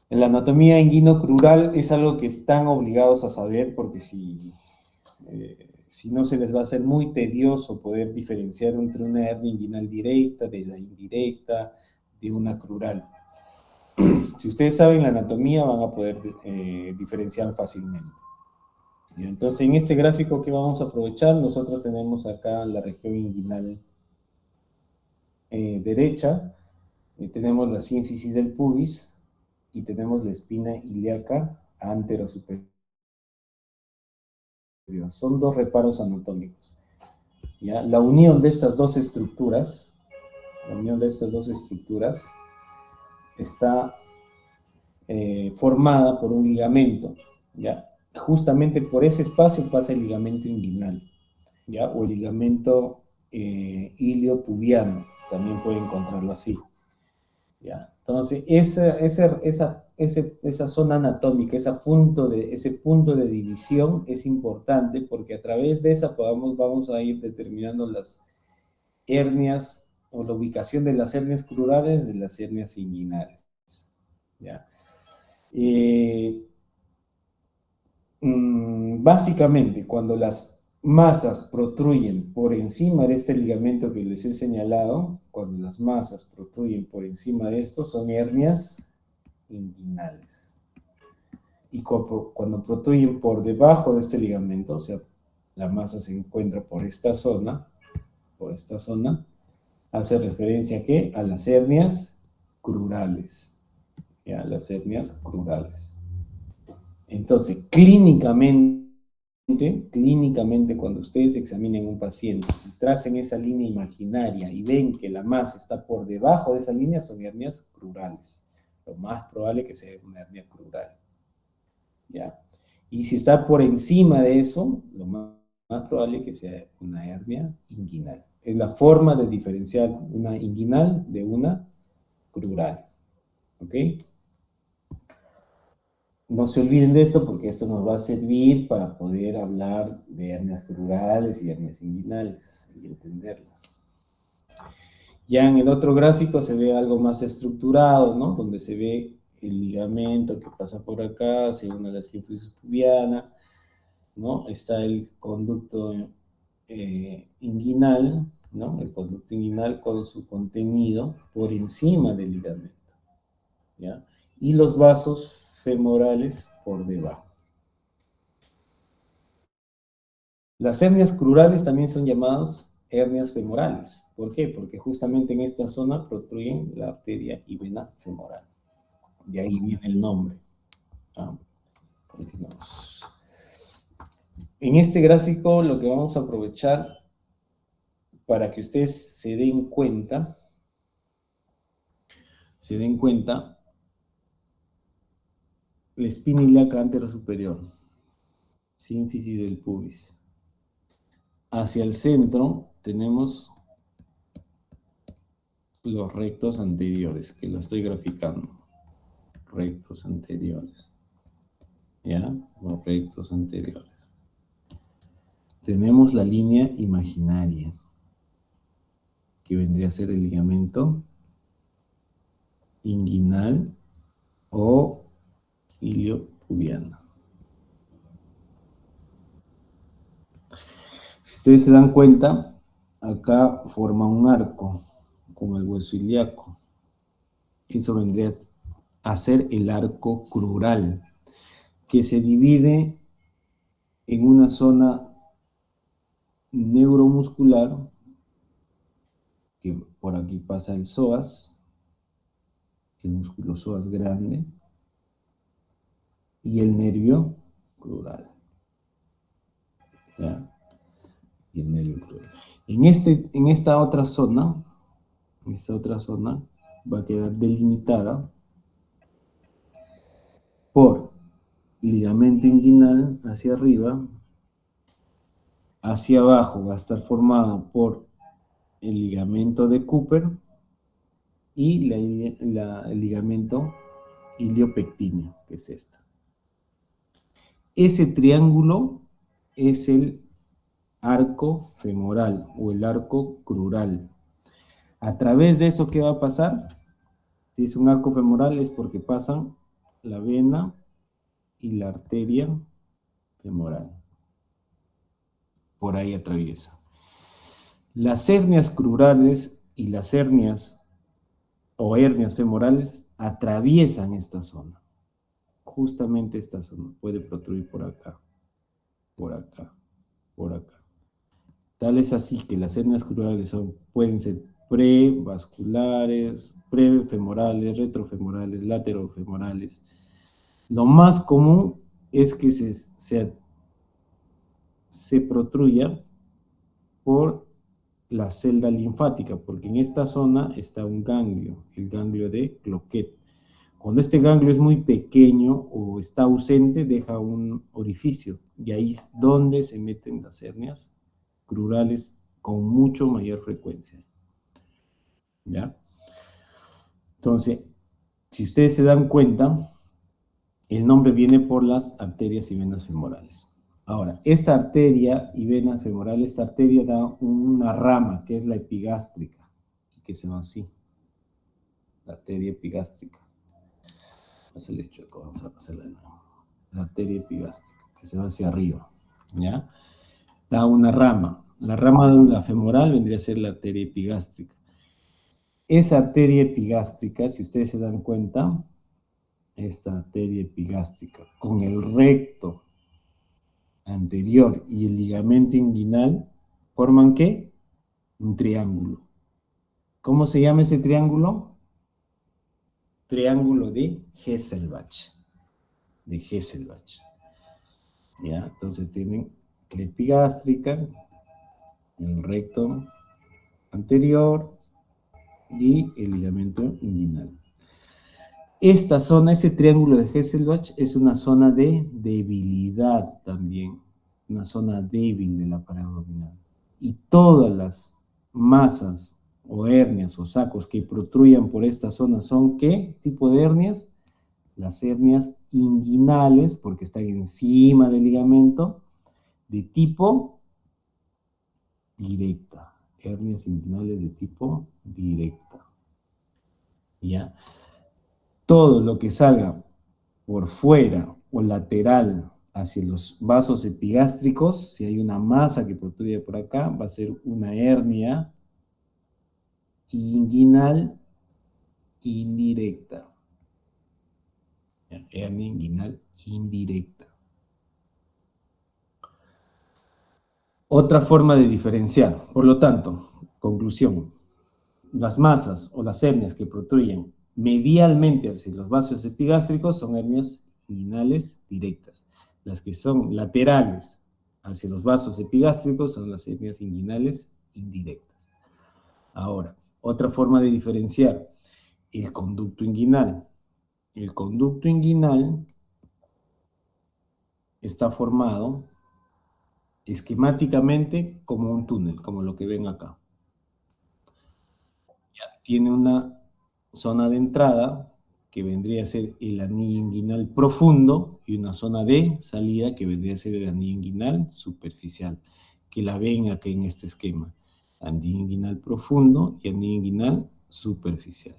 Speaker 2: En la anatomía inguinocrural es algo que están obligados a saber, porque si no, se les va a hacer muy tedioso poder diferenciar entre una hernia inguinal directa de la indirecta, de una crural. Si ustedes saben la anatomía, van a poder diferenciar fácilmente. Y entonces, en este gráfico que vamos a aprovechar, nosotros tenemos acá la región inguinal derecha, tenemos la sínfisis del pubis y tenemos la espina ilíaca anterosuperior. Son dos reparos anatómicos. ¿Ya? La unión de estas dos estructuras, está formada por un ligamento, ¿ya? Justamente por ese espacio pasa el ligamento inguinal, ¿ya? O el ligamento iliopubiano, también puede encontrarlo así, ¿ya? Entonces, esa zona anatómica, ese punto de división es importante, porque a través de esa vamos a ir determinando las hernias, o la ubicación de las hernias crurales de las hernias inguinales, ¿ya? Básicamente, cuando las masas protruyen por encima de este ligamento que les he señalado, cuando las masas protruyen por encima de esto, son hernias inguinales. Y cuando protruyen por debajo de este ligamento, o sea, la masa se encuentra por esta zona, hace referencia ¿a qué? A las hernias crurales. ¿Ya? Las hernias crurales. Entonces, clínicamente, cuando ustedes examinen un paciente y tracen esa línea imaginaria y ven que la masa está por debajo de esa línea, son hernias crurales. Lo más probable que sea una hernia crural. ¿Ya? Y si está por encima de eso, lo más probable que sea una hernia inguinal. Es la forma de diferenciar una inguinal de una crural. ¿Ok? no se olviden de esto porque esto nos va a servir para poder hablar de hernias crurales y hernias inguinales y entenderlas. Ya en el otro gráfico se ve algo más estructurado, ¿no? Donde se ve el ligamento que pasa por acá, se une a la sínfisis pubiana, ¿no? Está el conducto inguinal, ¿no? El conducto inguinal con su contenido por encima del ligamento, ¿ya? Y los vasos femorales por debajo. Las hernias crurales también son llamadas hernias femorales. ¿Por qué? Porque justamente en esta zona protruyen la arteria y vena femoral. De ahí viene el nombre. Continuamos. En este gráfico lo que vamos a aprovechar para que ustedes se den cuenta la espina ilíaca anterosuperior, sínfisis del pubis. Hacia el centro tenemos los rectos anteriores, que lo estoy graficando. Rectos anteriores. ¿Ya? Los rectos anteriores. Tenemos la línea imaginaria, que vendría a ser el ligamento inguinal o iliopubiano. Si ustedes se dan cuenta, acá forma un arco con el hueso ilíaco. Eso vendría a ser el arco crural, que se divide en una zona neuromuscular, que por aquí pasa el psoas, el músculo psoas grande, y el nervio crural. ¿Ya? Y el nervio crural. En esta otra zona va a quedar delimitada por ligamento inguinal hacia arriba, hacia abajo va a estar formada por el ligamento de Cooper y el ligamento iliopectíneo, que es esta. Ese triángulo es el arco femoral o el arco crural. A través de eso, ¿qué va a pasar? Si es un arco femoral es porque pasan la vena y la arteria femoral. Por ahí atraviesa. Las hernias crurales y las hernias o hernias femorales atraviesan esta zona. Justamente esta zona. Puede protruir por acá, por acá, por acá. Tal es así que las hernias crurales pueden ser prevasculares, prefemorales, retrofemorales, laterofemorales. Lo más común es que se protruya por la celda linfática, porque en esta zona está un ganglio, el ganglio de Cloquet. Cuando este ganglio es muy pequeño o está ausente, deja un orificio, y ahí es donde se meten las hernias crurales con mucho mayor frecuencia. ¿Ya? Entonces, si ustedes se dan cuenta, el nombre viene por las arterias y venas femorales. Ahora, esta arteria y vena femoral, esta arteria da una rama, que es la epigástrica, y que se va así. La arteria epigástrica. Vamos a hacerla de nuevo. La arteria epigástrica, que se va hacia arriba. ¿Ya? Da una rama. La rama de la femoral vendría a ser la arteria epigástrica. Esa arteria epigástrica, si ustedes se dan cuenta, esta arteria epigástrica, con el recto anterior y el ligamento inguinal, ¿forman qué? Un triángulo. ¿Cómo se llama ese triángulo? Triángulo de Hesselbach. De Hesselbach. ¿Ya? Entonces tienen la epigástrica, el recto anterior y el ligamento inguinal. Esta zona, ese triángulo de Hesselbach, es una zona de debilidad también, una zona débil de la pared abdominal. Y todas las masas o hernias o sacos que protruyan por esta zona son ¿qué tipo de hernias? Las hernias inguinales, porque están encima del ligamento, de tipo directa. Hernias inguinales de tipo directa. ¿Ya? Todo lo que salga por fuera o lateral hacia los vasos epigástricos, si hay una masa que protruye por acá, va a ser una hernia inguinal indirecta. Hernia inguinal indirecta. Otra forma de diferenciar. Por lo tanto, conclusión, las masas o las hernias que protruyen medialmente hacia los vasos epigástricos son hernias inguinales directas. Las que son laterales hacia los vasos epigástricos son las hernias inguinales indirectas. Ahora, otra forma de diferenciar, el conducto inguinal. El conducto inguinal está formado esquemáticamente como un túnel, como lo que ven acá. Tiene una zona de entrada que vendría a ser el anillo inguinal profundo y una zona de salida que vendría a ser el anillo inguinal superficial, que la ven aquí en este esquema. Anillo inguinal profundo y anillo inguinal superficial.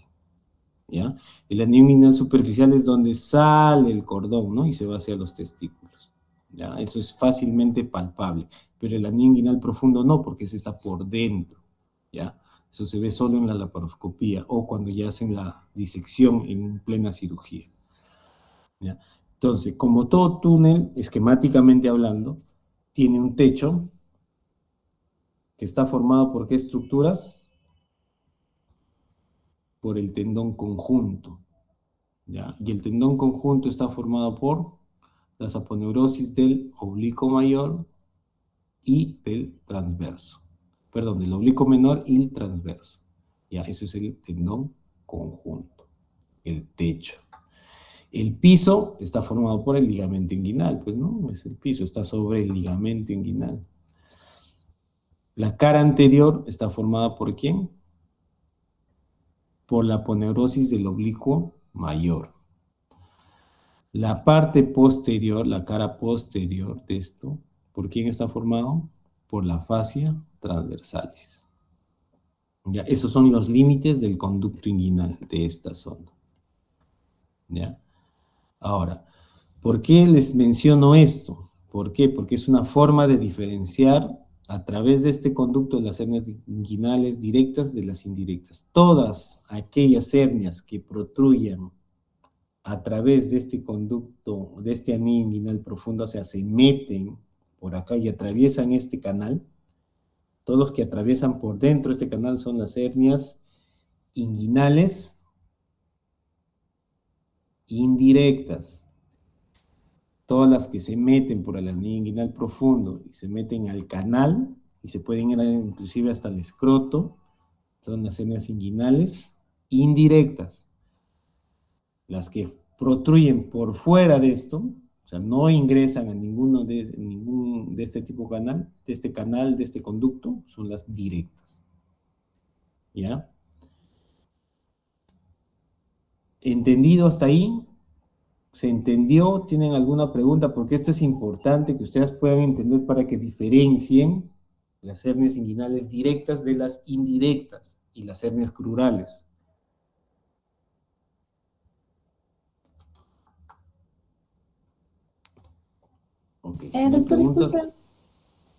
Speaker 2: ¿Ya? El anillo inguinal superficial es donde sale el cordón, ¿no? Y se va hacia los testículos. ¿Ya? Eso es fácilmente palpable. Pero el anillo inguinal profundo no, porque eso está por dentro. ¿Ya? Eso se ve solo en la laparoscopía o cuando ya hacen la disección en plena cirugía. ¿Ya? Entonces, como todo túnel, esquemáticamente hablando, tiene un techo que está formado por ¿qué estructuras? Por el tendón conjunto. ¿Ya? Y el tendón conjunto está formado por las aponeurosis del oblicuo mayor y del transverso. Perdón, del oblicuo menor y el transverso. Ya, eso es el tendón conjunto, el techo. El piso está formado por el ligamento inguinal, pues no, es el piso, está sobre el ligamento inguinal. La cara anterior está formada por ¿quién? Por la aponeurosis del oblicuo mayor. La parte posterior, la cara posterior de esto, ¿por quién está formado? Por la fascia transversalis. Ya, esos son los límites del conducto inguinal de esta zona. ¿Ya? Ahora, ¿por qué les menciono esto? ¿Por qué? Porque es una forma de diferenciar a través de este conducto las hernias inguinales directas de las indirectas. Todas aquellas hernias que protruyan a través de este conducto, de este anillo inguinal profundo, o sea, se meten por acá y atraviesan este canal, todos los que atraviesan por dentro este canal son las hernias inguinales indirectas. Todas las que se meten por el anillo inguinal profundo y se meten al canal y se pueden ir inclusive hasta el escroto, son las hernias inguinales indirectas. Las que protruyen por fuera de esto, o sea, no ingresan a ningún de este tipo de canal, de este conducto, son las directas. ¿Ya? ¿Entendido hasta ahí? ¿Se entendió? ¿Tienen alguna pregunta? Porque esto es importante que ustedes puedan entender para que diferencien las hernias inguinales directas de las indirectas y las hernias crurales. Ok.
Speaker 3: Doctor, disculpe,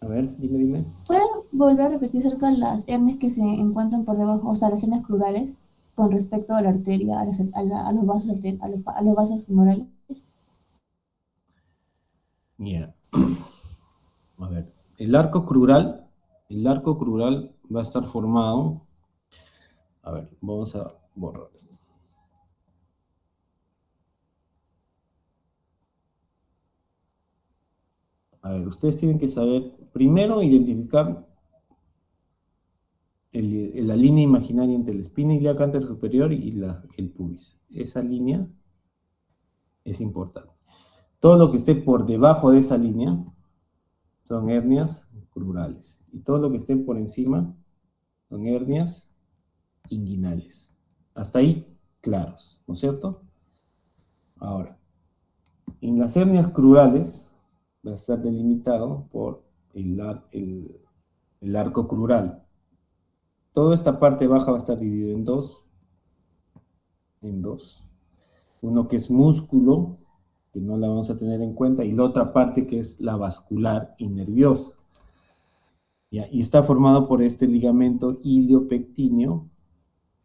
Speaker 2: A ver, dime.
Speaker 3: ¿puede volver a repetir acerca de las hernias que se encuentran por debajo, o sea, las hernias crurales, con respecto a la arteria, a los vasos, a los vasos femorales?
Speaker 2: Yeah. A ver, el arco crural va a estar formado. A ver, vamos a borrar esto. A ver, ustedes tienen que saber, primero, identificar la línea imaginaria entre la espina ilíaca anterior superior y el pubis. Esa línea es importante. Todo lo que esté por debajo de esa línea son hernias crurales. Y todo lo que esté por encima son hernias inguinales. Hasta ahí, claros, ¿no es cierto? Ahora, En las hernias crurales va a estar delimitado por el arco crural. Toda esta parte baja va a estar dividida en dos. Uno que es músculo, que no la vamos a tener en cuenta, y la otra parte que es la vascular y nerviosa. ¿Ya? Y está formado por este ligamento iliopectíneo,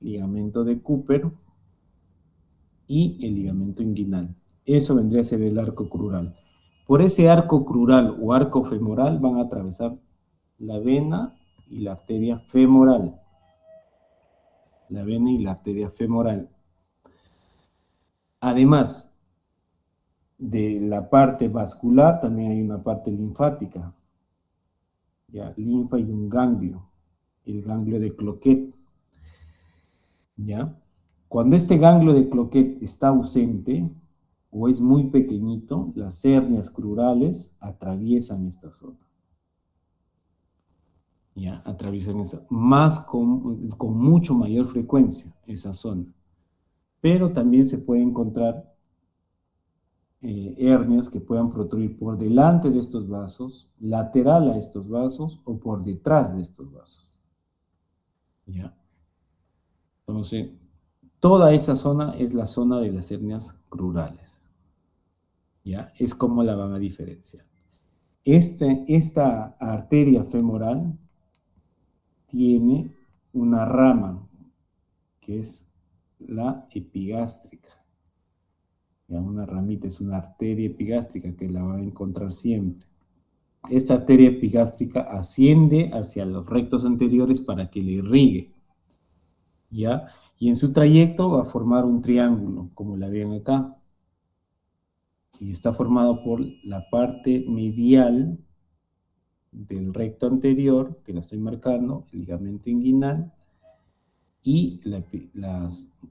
Speaker 2: ligamento de Cooper y el ligamento inguinal. Eso vendría a ser el arco crural. Por ese arco crural o arco femoral van a atravesar la vena y la arteria femoral. La vena y la arteria femoral. Además de la parte vascular, también hay una parte linfática. ¿Ya? Linfa y un ganglio, el ganglio de Cloquet. ¿Ya? Cuando este ganglio de Cloquet está ausente o es muy pequeñito, las hernias crurales atraviesan esta zona. ¿Ya? Atraviesan esa, más con mucho mayor frecuencia esa zona. Pero también se puede encontrar hernias que puedan protruir por delante de estos vasos, lateral a estos vasos o por detrás de estos vasos. ¿Ya? Entonces, toda esa zona es la zona de las hernias crurales. ¿Ya? Es como la van a diferenciar. Esta arteria femoral tiene una rama que es la epigástrica. Ya, una ramita es una arteria epigástrica que la van a encontrar siempre. Esta arteria epigástrica asciende hacia los rectos anteriores para que le irrigue. ¿Ya? Y en su trayecto va a formar un triángulo, como la ven acá. Y está formado por la parte medial del recto anterior, que la estoy marcando, el ligamento inguinal, y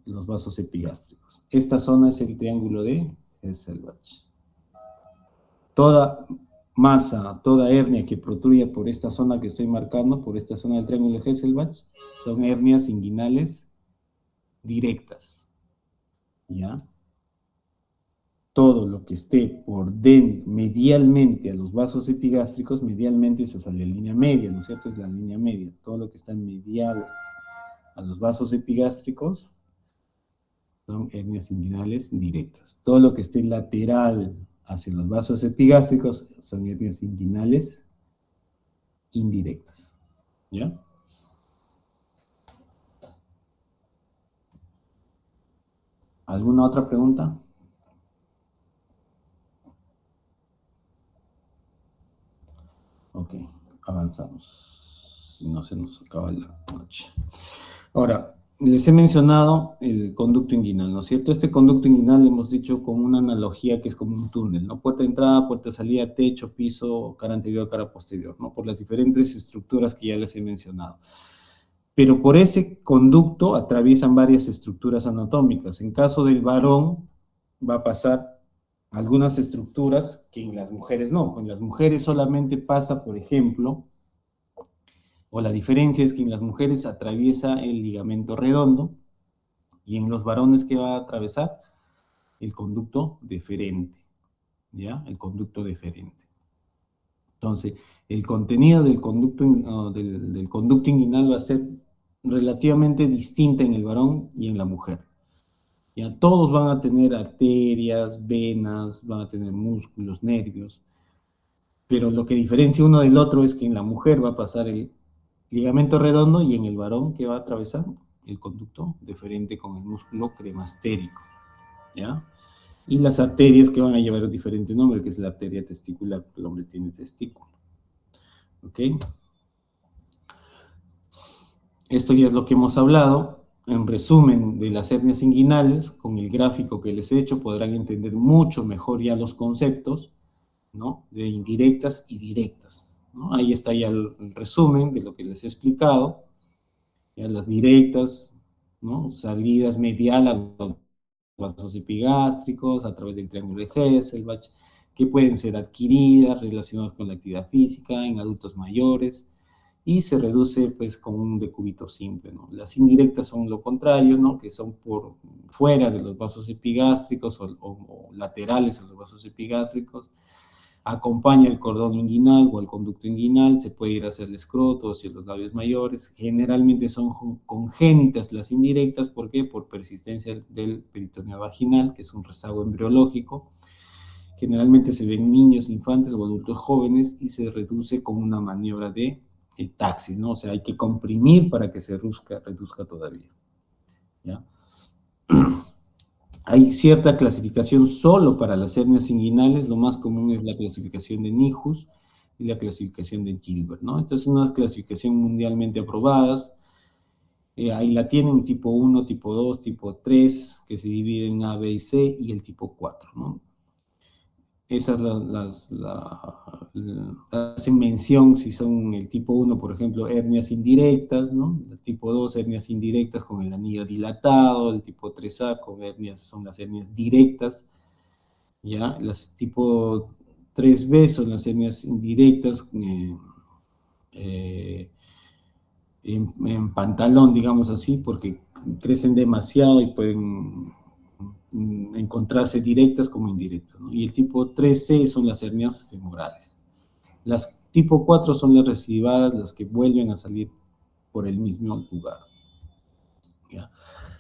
Speaker 2: los vasos epigástricos. Esta zona es el triángulo de Hesselbach. Toda masa, toda hernia que protruya por esta zona que estoy marcando, por esta zona del triángulo de Hesselbach, son hernias inguinales directas. ¿Ya? Todo lo que esté por dentro, medialmente a los vasos epigástricos, medialmente esa es la línea media, ¿no es cierto? Es la línea media. Todo lo que está medial a los vasos epigástricos son hernias inguinales directas. Todo lo que esté lateral hacia los vasos epigástricos son hernias inguinales indirectas. ¿Ya? ¿Alguna otra pregunta? Ok, avanzamos. Si no se nos acaba la noche. Ahora, les he mencionado el conducto inguinal, ¿no es cierto? Este conducto inguinal hemos dicho con una analogía que es como un túnel, ¿no? Puerta de entrada, puerta de salida, techo, piso, cara anterior, cara posterior, ¿no? Por las diferentes estructuras que ya les he mencionado. Pero por ese conducto atraviesan varias estructuras anatómicas. En caso del varón, va a pasar algunas estructuras que en las mujeres no. En las mujeres solamente pasa, por ejemplo, o la diferencia es que en las mujeres atraviesa el ligamento redondo y en los varones que va a atravesar el conducto deferente, ¿ya? El conducto deferente. Entonces, el contenido del conducto inguinal va a ser relativamente distinta en el varón y en la mujer. ¿Ya? Todos van a tener arterias, venas, van a tener músculos, nervios, pero lo que diferencia uno del otro es que en la mujer va a pasar el ligamento redondo y en el varón que va a atravesar el conducto deferente con el músculo cremastérico, ¿ya? Y las arterias que van a llevar un diferente nombre, que es la arteria testicular, porque el hombre tiene testículo, ¿ok? Esto ya es lo que hemos hablado. En resumen de las hernias inguinales, con el gráfico que les he hecho, podrán entender mucho mejor ya los conceptos, ¿no? De indirectas y directas, ¿no? Ahí está ya el resumen de lo que les he explicado. Ya las directas, ¿no? Salidas medial a los vasos epigástricos a través del triángulo de Hesselbach, que pueden ser adquiridas, relacionadas con la actividad física en adultos mayores, y se reduce pues con un decúbito simple, ¿no? Las indirectas son lo contrario, ¿no? Que son por fuera de los vasos epigástricos o laterales a los vasos epigástricos, acompaña el cordón inguinal o el conducto inguinal, se puede ir hacia el escroto, hacia los labios mayores, generalmente son congénitas las indirectas, ¿por qué? Por persistencia del peritoneo vaginal, que es un rezago embriológico, generalmente se ven niños, infantes o adultos jóvenes y se reduce con una maniobra de taxis, ¿no? O sea, hay que comprimir para que se reduzca todavía, ¿ya? Hay cierta clasificación solo para las hernias inguinales, lo más común es la clasificación de Nijus y la clasificación de Gilbert, ¿no? Esta es una clasificación mundialmente aprobada, ahí la tienen tipo 1, tipo 2, tipo 3, que se divide en A, B y C, y el tipo 4, ¿no? Esas hacen mención si son el tipo 1, por ejemplo, hernias indirectas, ¿no? El tipo 2, hernias indirectas con el anillo dilatado, el tipo 3A con hernias, son las hernias directas, ¿ya? Las tipo 3B son las hernias indirectas en pantalón, digamos así, porque crecen demasiado y pueden encontrarse directas como indirectas, ¿no? Y el tipo 3C son las hernias femorales. Las tipo 4 son las recidivadas, las que vuelven a salir por el mismo lugar. ¿Ya?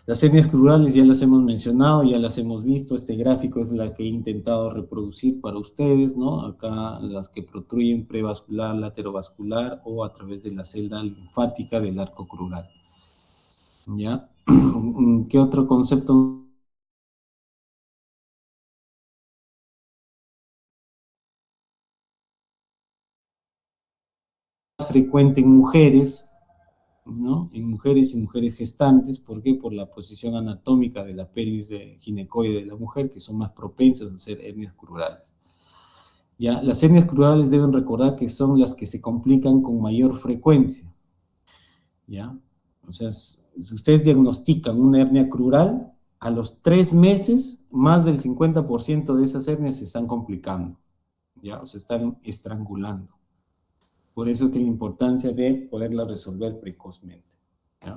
Speaker 2: Las hernias crurales ya las hemos mencionado, ya las hemos visto. Este gráfico es la que he intentado reproducir para ustedes, ¿no? Acá las que protruyen prevascular, laterovascular o a través de la celda linfática del arco crural. ¿Ya? ¿Qué otro concepto frecuente en mujeres, ¿no? En mujeres y mujeres gestantes? ¿Por qué? Por la posición anatómica de la pelvis ginecoide de la mujer, que son más propensas a hacer hernias crurales. ¿Ya? Las hernias crurales deben recordar que son las que se complican con mayor frecuencia, ¿ya? O sea, si ustedes diagnostican una hernia crural, a los 3 meses, más del 50% de esas hernias se están complicando, ¿ya? O se están estrangulando. Por eso que la importancia de poderla resolver precozmente, ¿ya?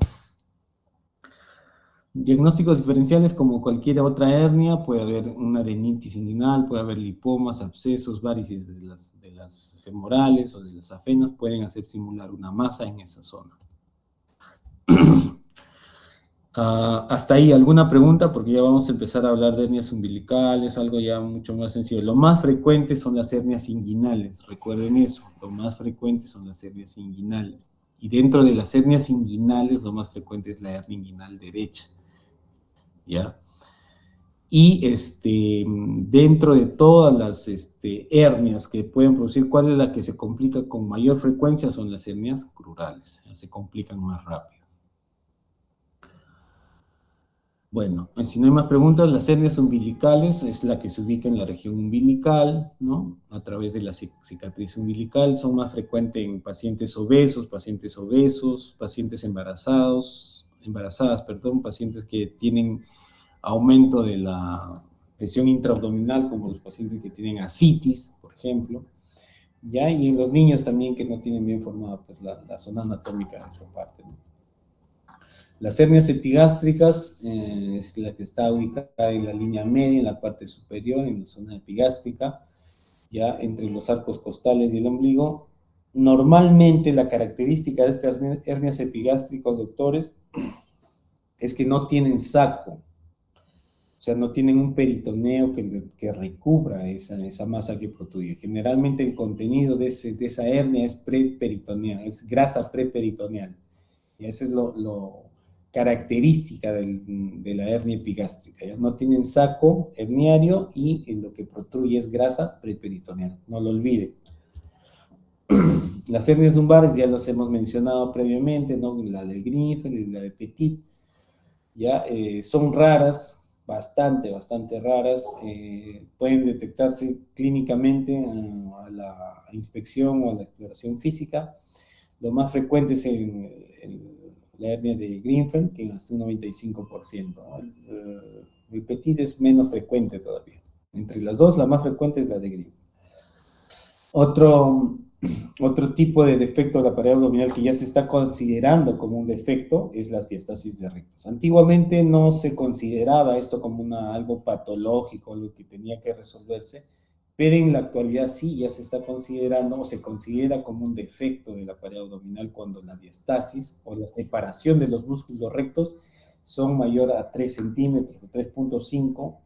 Speaker 2: Diagnósticos diferenciales, como cualquier otra hernia, puede haber una adenitis inguinal, puede haber lipomas, abscesos, varices de las femorales o de las afenas, pueden hacer simular una masa en esa zona. Hasta ahí, ¿alguna pregunta? Porque ya vamos a empezar a hablar de hernias umbilicales, algo ya mucho más sencillo. Lo más frecuente son las hernias inguinales, recuerden eso, lo más frecuente son las hernias inguinales. Y dentro de las hernias inguinales, lo más frecuente es la hernia inguinal derecha, ¿ya? Y dentro de todas las hernias que pueden producir, ¿cuál es la que se complica con mayor frecuencia? Son las hernias crurales, se complican más rápido. Bueno, si no hay más preguntas, las hernias umbilicales es la que se ubica en la región umbilical, ¿no? A través de la cicatriz umbilical, son más frecuentes en pacientes obesos, pacientes embarazadas, pacientes que tienen aumento de la presión intraabdominal, como los pacientes que tienen ascitis, por ejemplo, ¿ya? Y en los niños también que no tienen bien formada pues, la zona anatómica de esa parte, ¿no? Las hernias epigástricas es la que está ubicada en la línea media, en la parte superior, en la zona epigástrica, ya entre los arcos costales y el ombligo. Normalmente la característica de estas hernias epigástricas, doctores, es que no tienen saco, o sea, no tienen un peritoneo que recubra esa masa que protruye. Generalmente el contenido de esa hernia es preperitoneal, es grasa preperitoneal. Y eso es lo característica de la hernia epigástrica, ¿ya? No tienen saco herniario y lo que protruye es grasa preperitoneal, no lo olviden. Las hernias lumbares ya las hemos mencionado previamente, ¿no? La de Grinfeld y la de Petit, ya son raras, bastante raras, pueden detectarse clínicamente a la inspección o a la exploración física. Lo más frecuente es la hernia de Grinfeld, que hasta un 95%, ¿no? El Petit es menos frecuente todavía. Entre las dos, la más frecuente es la de Grinfeld. Otro Otro tipo de defecto de la pared abdominal que ya se está considerando como un defecto es las diastasis de rectos. Antiguamente no se consideraba esto como algo patológico, algo que tenía que resolverse, pero en la actualidad sí ya se está considerando o se considera como un defecto de la pared abdominal cuando la diastasis o la separación de los músculos rectos son mayor a 3 centímetros o 3,5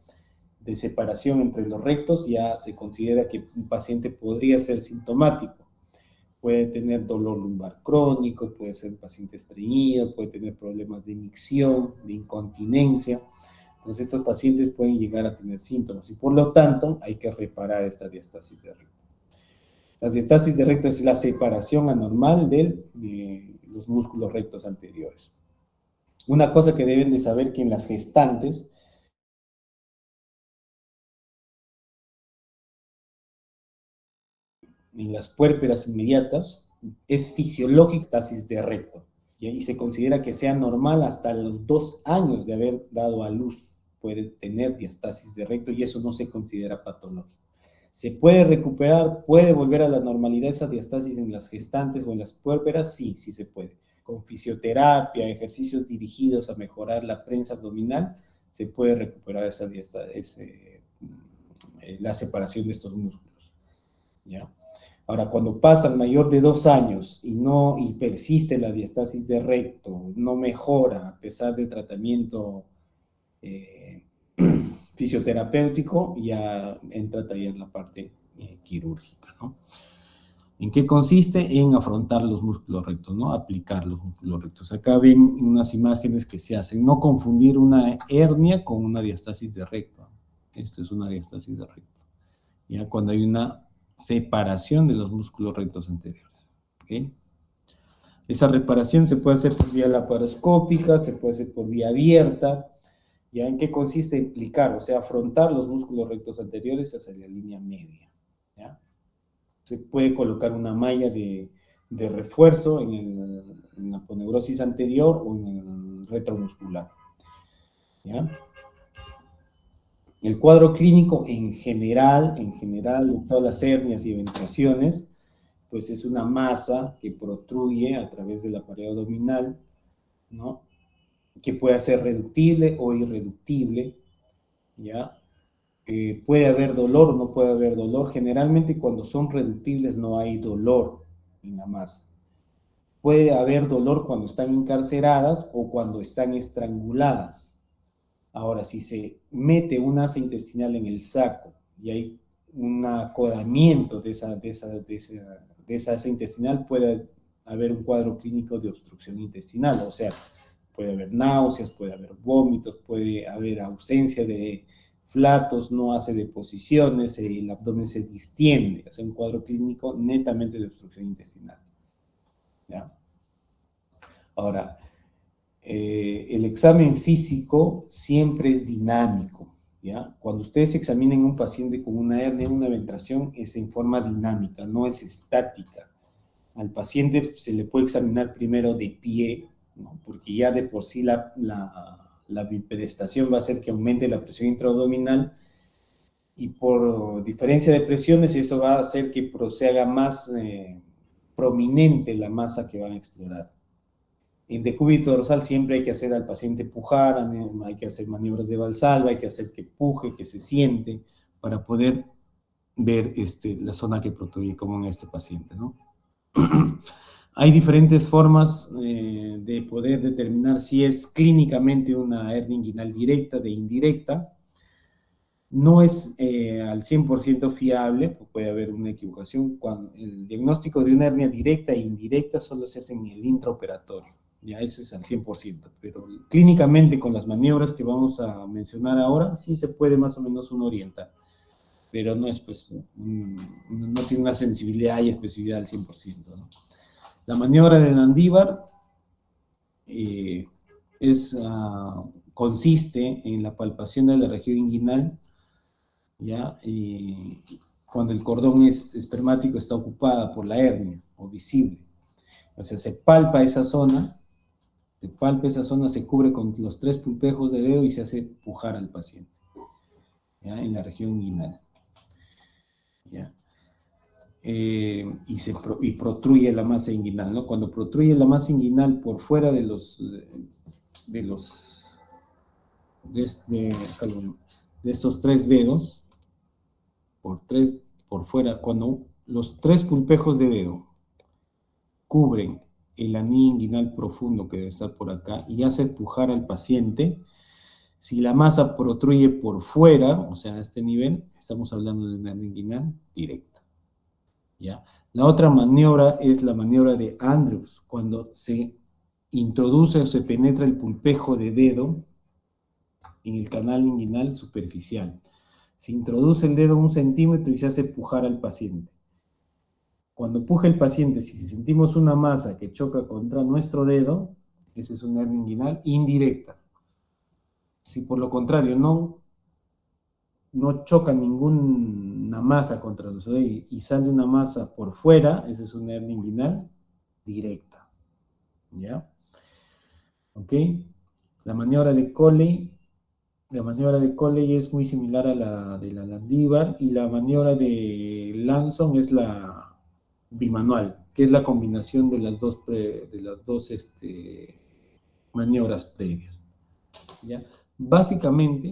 Speaker 2: de separación entre los rectos. Ya se considera que un paciente podría ser sintomático. Puede tener dolor lumbar crónico, puede ser paciente estreñido, puede tener problemas de micción, de incontinencia. Entonces estos pacientes pueden llegar a tener síntomas y por lo tanto hay que reparar esta diastasis de recto. La diastasis de recto es la separación anormal de los músculos rectos anteriores. Una cosa que deben de saber que en las gestantes, en las puérperas inmediatas, es fisiológica diastasis de recto, ¿ya? Y se considera que sea normal hasta los 2 años de haber dado a luz, puede tener diastasis de recto y eso no se considera patológico. ¿Se puede recuperar, puede volver a la normalidad esa diastasis en las gestantes o en las puérperas? Sí, sí se puede. Con fisioterapia, ejercicios dirigidos a mejorar la prensa abdominal, se puede recuperar la separación de estos músculos, ¿ya? Ahora, cuando pasan mayor de 2 años y persiste la diastasis de recto, no mejora a pesar del tratamiento fisioterapéutico, ya entra también la parte quirúrgica, ¿no? ¿En qué consiste? En afrontar los músculos rectos, ¿no? Aplicar los músculos rectos. Acá ven unas imágenes que se hacen. No confundir una hernia con una diastasis de recto. Esto es una diastasis de recto. Ya cuando hay una separación de los músculos rectos anteriores. ¿Okay? Esa reparación se puede hacer por vía laparoscópica, se puede hacer por vía abierta. ¿Ya? ¿En qué consiste aplicar? O sea, afrontar los músculos rectos anteriores hacia la línea media. ¿Ya? Se puede colocar una malla de refuerzo en la aponeurosis anterior o en el retromuscular. ¿Ya? El cuadro clínico en general, de todas las hernias y eventuaciones, pues es una masa que protruye a través de la pared abdominal, ¿no? Que puede ser reductible o irreductible, ¿ya? Puede haber dolor o no puede haber dolor. Generalmente cuando son reductibles no hay dolor en la masa. Puede haber dolor cuando están encarceradas o cuando están estranguladas. Ahora, si se mete un asa intestinal en el saco y hay un acodamiento de esa asa intestinal, puede haber un cuadro clínico de obstrucción intestinal. O sea, puede haber náuseas, puede haber vómitos, puede haber ausencia de flatos, no hace deposiciones, el abdomen se distiende. Es un cuadro clínico netamente de obstrucción intestinal. ¿Ya? Ahora, el examen físico siempre es dinámico, ¿ya? Cuando ustedes examinen a un paciente con una hernia, una eventración, es en forma dinámica, no es estática. Al paciente se le puede examinar primero de pie, ¿no? Porque ya de por sí la bipedestación va a hacer que aumente la presión intraabdominal y por diferencia de presiones eso va a hacer que se haga más prominente la masa que van a explorar. En decúbito dorsal siempre hay que hacer al paciente pujar, hay que hacer maniobras de Valsalva, hay que hacer que puje, que se siente, para poder ver la zona que protruye, como en este paciente, ¿no? Hay diferentes formas de poder determinar si es clínicamente una hernia inguinal directa de indirecta. No es al 100% fiable, puede haber una equivocación. Cuando el diagnóstico de una hernia directa e indirecta solo se hace en el intraoperatorio. Ya eso es al 100%, pero clínicamente con las maniobras que vamos a mencionar ahora, sí se puede más o menos uno orientar, pero no es pues, no tiene una sensibilidad y especificidad al 100%, ¿no? La maniobra de Landívar consiste en la palpación de la región inguinal, ¿ya? Cuando el cordón espermático está ocupada por la hernia o visible. O sea, se palpa esa zona, se cubre con los 3 pulpejos de dedo y se hace pujar al paciente, ¿ya? En la región inguinal, ¿ya? y protruye la masa inguinal, ¿no? Cuando protruye la masa inguinal por fuera de estos tres dedos, por fuera, cuando los tres pulpejos de dedo cubren el anillo inguinal profundo que debe estar por acá y hace pujar al paciente, si la masa protruye por fuera, o sea, a este nivel, estamos hablando de una hernia inguinal directa. ¿Ya? La otra maniobra es la maniobra de Andrews, cuando se introduce o se penetra el pulpejo de dedo en el canal inguinal superficial. Se introduce el dedo 1 centímetro y se hace pujar al paciente. Cuando puja el paciente, si sentimos una masa que choca contra nuestro dedo, esa es una hernia inguinal indirecta. Si por lo contrario no choca ninguna masa contra nuestro dedo y sale una masa por fuera, esa es una hernia inguinal directa. ¿Ya? ¿Ok? La maniobra de Coley es muy similar a la de la Landívar, y la maniobra de Lanson es la bimanual, que es la combinación de las dos maniobras previas. ¿Ya? Básicamente,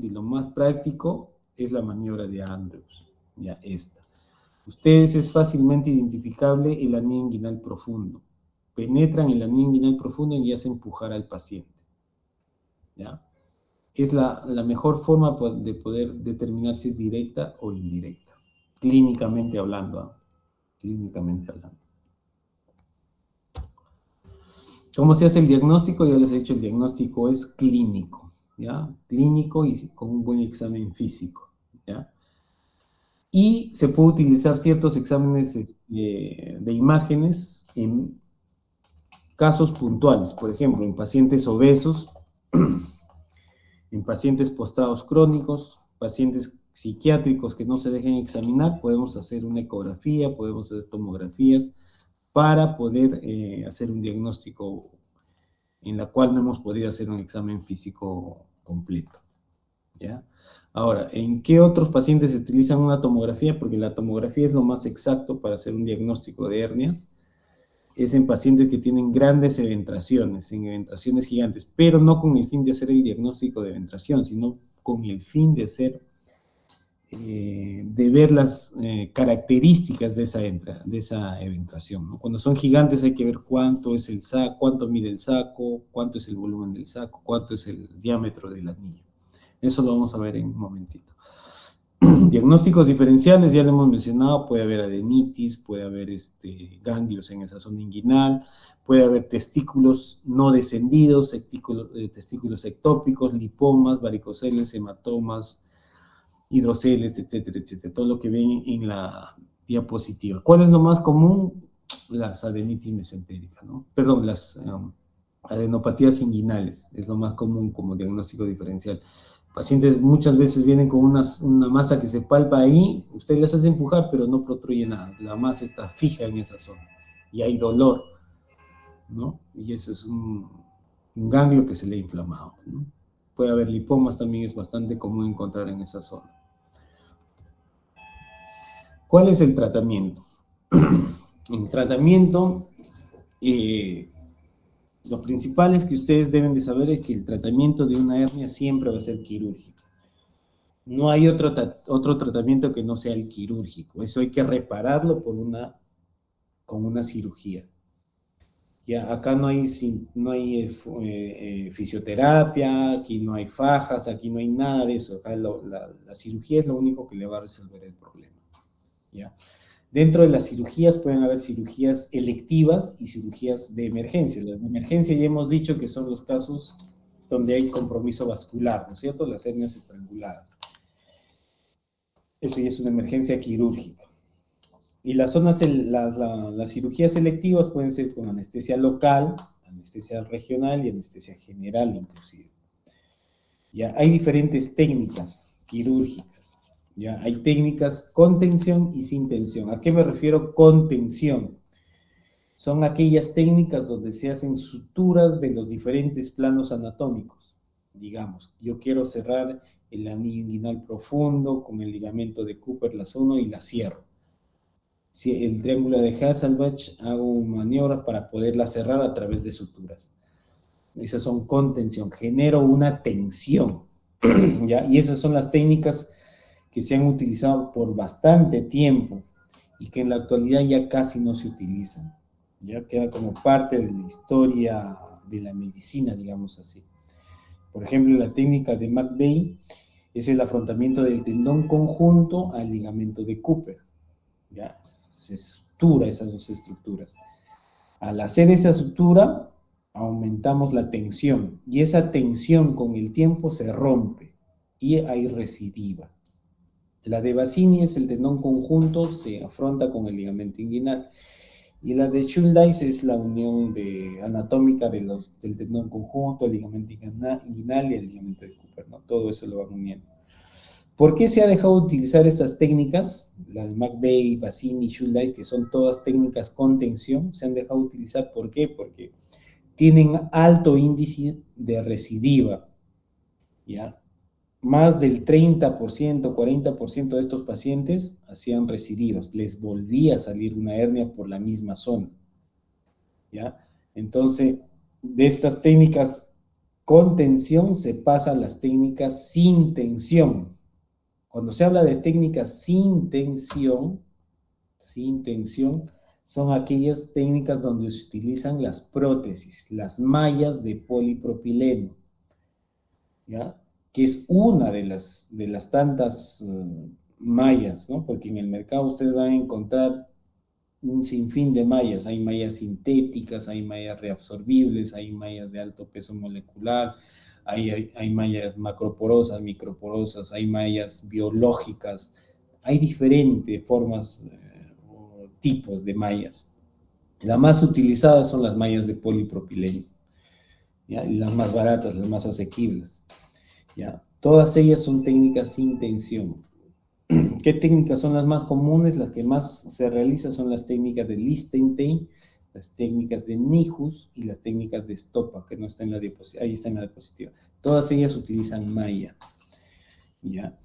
Speaker 2: y lo más práctico, es la maniobra de Andrews. Ya, esta. Ustedes es fácilmente identificable el anillo inguinal profundo. Penetran el anillo inguinal profundo y hacen empujar al paciente. ¿Ya? Es la mejor forma de poder determinar si es directa o indirecta. Clínicamente hablando. ¿Eh? Clínicamente hablando. ¿Cómo se hace el diagnóstico? Ya les he dicho, el diagnóstico es clínico, ¿ya? Clínico y con un buen examen físico, ¿ya? Y se puede utilizar ciertos exámenes de imágenes en casos puntuales, por ejemplo, en pacientes obesos, en pacientes postrados crónicos, pacientes psiquiátricos que no se dejen examinar, podemos hacer una ecografía, podemos hacer tomografías para poder hacer un diagnóstico en la cual no hemos podido hacer un examen físico completo. ¿Ya? Ahora, ¿en qué otros pacientes se utiliza una tomografía? Porque la tomografía es lo más exacto para hacer un diagnóstico de hernias. Es en pacientes que tienen grandes eventraciones, en eventraciones gigantes, pero no con el fin de hacer el diagnóstico de eventración, sino con el fin de hacer, de ver las características de esa eventración, ¿no? Cuando son gigantes hay que ver cuánto es el saco, cuánto mide el saco, cuánto es el volumen del saco, cuánto es el diámetro del anillo. Eso lo vamos a ver en un momentito. Diagnósticos diferenciales, ya lo hemos mencionado, puede haber adenitis, puede haber ganglios en esa zona inguinal, puede haber testículos no descendidos, testículos ectópicos, lipomas, varicoceles, hematomas, hidroceles, etcétera, etcétera. Todo lo que ven en la diapositiva. ¿Cuál es lo más común? Las adenitis mesentéricas, ¿no? Perdón, las adenopatías inguinales, es lo más común como diagnóstico diferencial. Pacientes muchas veces vienen con una masa que se palpa ahí, usted les hace empujar, pero no protruye nada, la masa está fija en esa zona, y hay dolor, ¿no? Y ese es un ganglio que se le ha inflamado, ¿no? Puede haber lipomas, también es bastante común encontrar en esa zona. ¿Cuál es el tratamiento? En tratamiento, lo principal es que ustedes deben de saber es que el tratamiento de una hernia siempre va a ser quirúrgico. No hay otro tratamiento que no sea el quirúrgico. Eso hay que repararlo con una cirugía. Ya, acá no hay fisioterapia, aquí no hay fajas, aquí no hay nada de eso. Acá la cirugía es lo único que le va a resolver el problema. ¿Ya? Dentro de las cirugías pueden haber cirugías electivas y cirugías de emergencia. Las de emergencia ya hemos dicho que son los casos donde hay compromiso vascular, ¿no es cierto? Las hernias estranguladas. Eso ya es una emergencia quirúrgica. Y las cirugías selectivas pueden ser con anestesia local, anestesia regional y anestesia general inclusive. Ya hay diferentes técnicas quirúrgicas. Ya hay técnicas con tensión y sin tensión. ¿A qué me refiero con tensión? Son aquellas técnicas donde se hacen suturas de los diferentes planos anatómicos. Digamos, yo quiero cerrar el anillo inguinal profundo con el ligamento de Cooper, la zona, y la cierro. Si el triángulo de Hasselbalch, hago maniobras para poderla cerrar a través de suturas. Esas son contención, genero una tensión, ¿ya? Y esas son las técnicas que se han utilizado por bastante tiempo y que en la actualidad ya casi no se utilizan. Ya queda como parte de la historia de la medicina, digamos así. Por ejemplo, la técnica de McVeigh es el afrontamiento del tendón conjunto al ligamento de Cooper. ¿Ya? Se sutura esas dos estructuras. Al hacer esa sutura, aumentamos la tensión y esa tensión con el tiempo se rompe y hay recidiva. La de Bassini es el tendón conjunto, se afronta con el ligamento inguinal. Y la de Schuldeis es la unión anatómica del tendón conjunto, el ligamento inguinal y el ligamento de Cooper, ¿no? Todo eso lo van uniendo. ¿Por qué se ha dejado de utilizar estas técnicas? La de McVeigh, Bassini, Schuldeis, que son todas técnicas con tensión, se han dejado de utilizar. ¿Por qué? Porque tienen alto índice de recidiva, ¿ya? Más del 30%, 40% de estos pacientes hacían recidivas, les volvía a salir una hernia por la misma zona, ¿ya? Entonces, de estas técnicas con tensión se pasa a las técnicas sin tensión. Cuando se habla de técnicas sin tensión, son aquellas técnicas donde se utilizan las prótesis, las mallas de polipropileno, ¿ya? Que es una de las tantas mallas, ¿no? Porque en el mercado ustedes van a encontrar un sinfín de mallas. Hay mallas sintéticas, hay mallas reabsorbibles, hay mallas de alto peso molecular, hay mallas macroporosas, microporosas, hay mallas biológicas, hay diferentes formas o tipos de mallas. Las más utilizadas son las mallas de polipropileno, ¿ya? Y las más baratas, las más asequibles, ¿ya? Todas ellas son técnicas sin tensión. ¿Qué técnicas son las más comunes? Las que más se realizan son las técnicas de Lichtenstein, las técnicas de Nijus y las técnicas de Stoppa, que no está en la diapositiva, ahí está en la diapositiva. Todas ellas utilizan malla, ¿ya?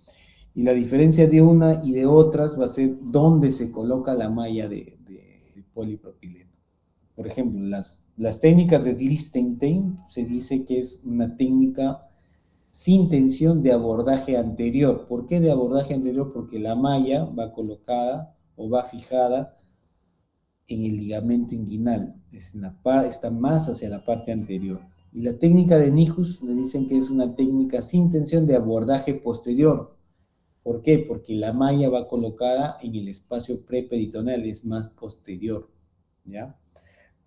Speaker 2: Y la diferencia de una y de otras va a ser dónde se coloca la malla de polipropileno. Por ejemplo, las técnicas de Lichtenstein se dice que es una técnica sin tensión de abordaje anterior. ¿Por qué de abordaje anterior? Porque la malla va colocada o va fijada en el ligamento inguinal, está más hacia la parte anterior. Y la técnica de Nijus le dicen que es una técnica sin tensión de abordaje posterior. ¿Por qué? Porque la malla va colocada en el espacio preperitoneal, es más posterior, ¿ya?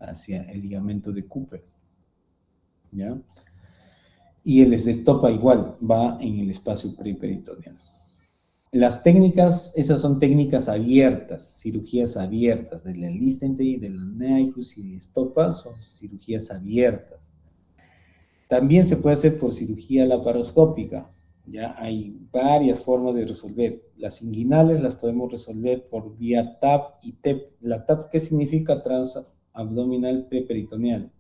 Speaker 2: Hacia el ligamento de Cooper, ¿ya? Y el Stoppa igual, va en el espacio preperitoneal. Las técnicas, esas son técnicas abiertas, cirugías abiertas, de la Lichtenstein, de la Nijus y de Stoppa son cirugías abiertas. También se puede hacer por cirugía laparoscópica, ya hay varias formas de resolver. Las inguinales las podemos resolver por vía TAP y TEP. La TAP, ¿qué significa? Transabdominal preperitoneal,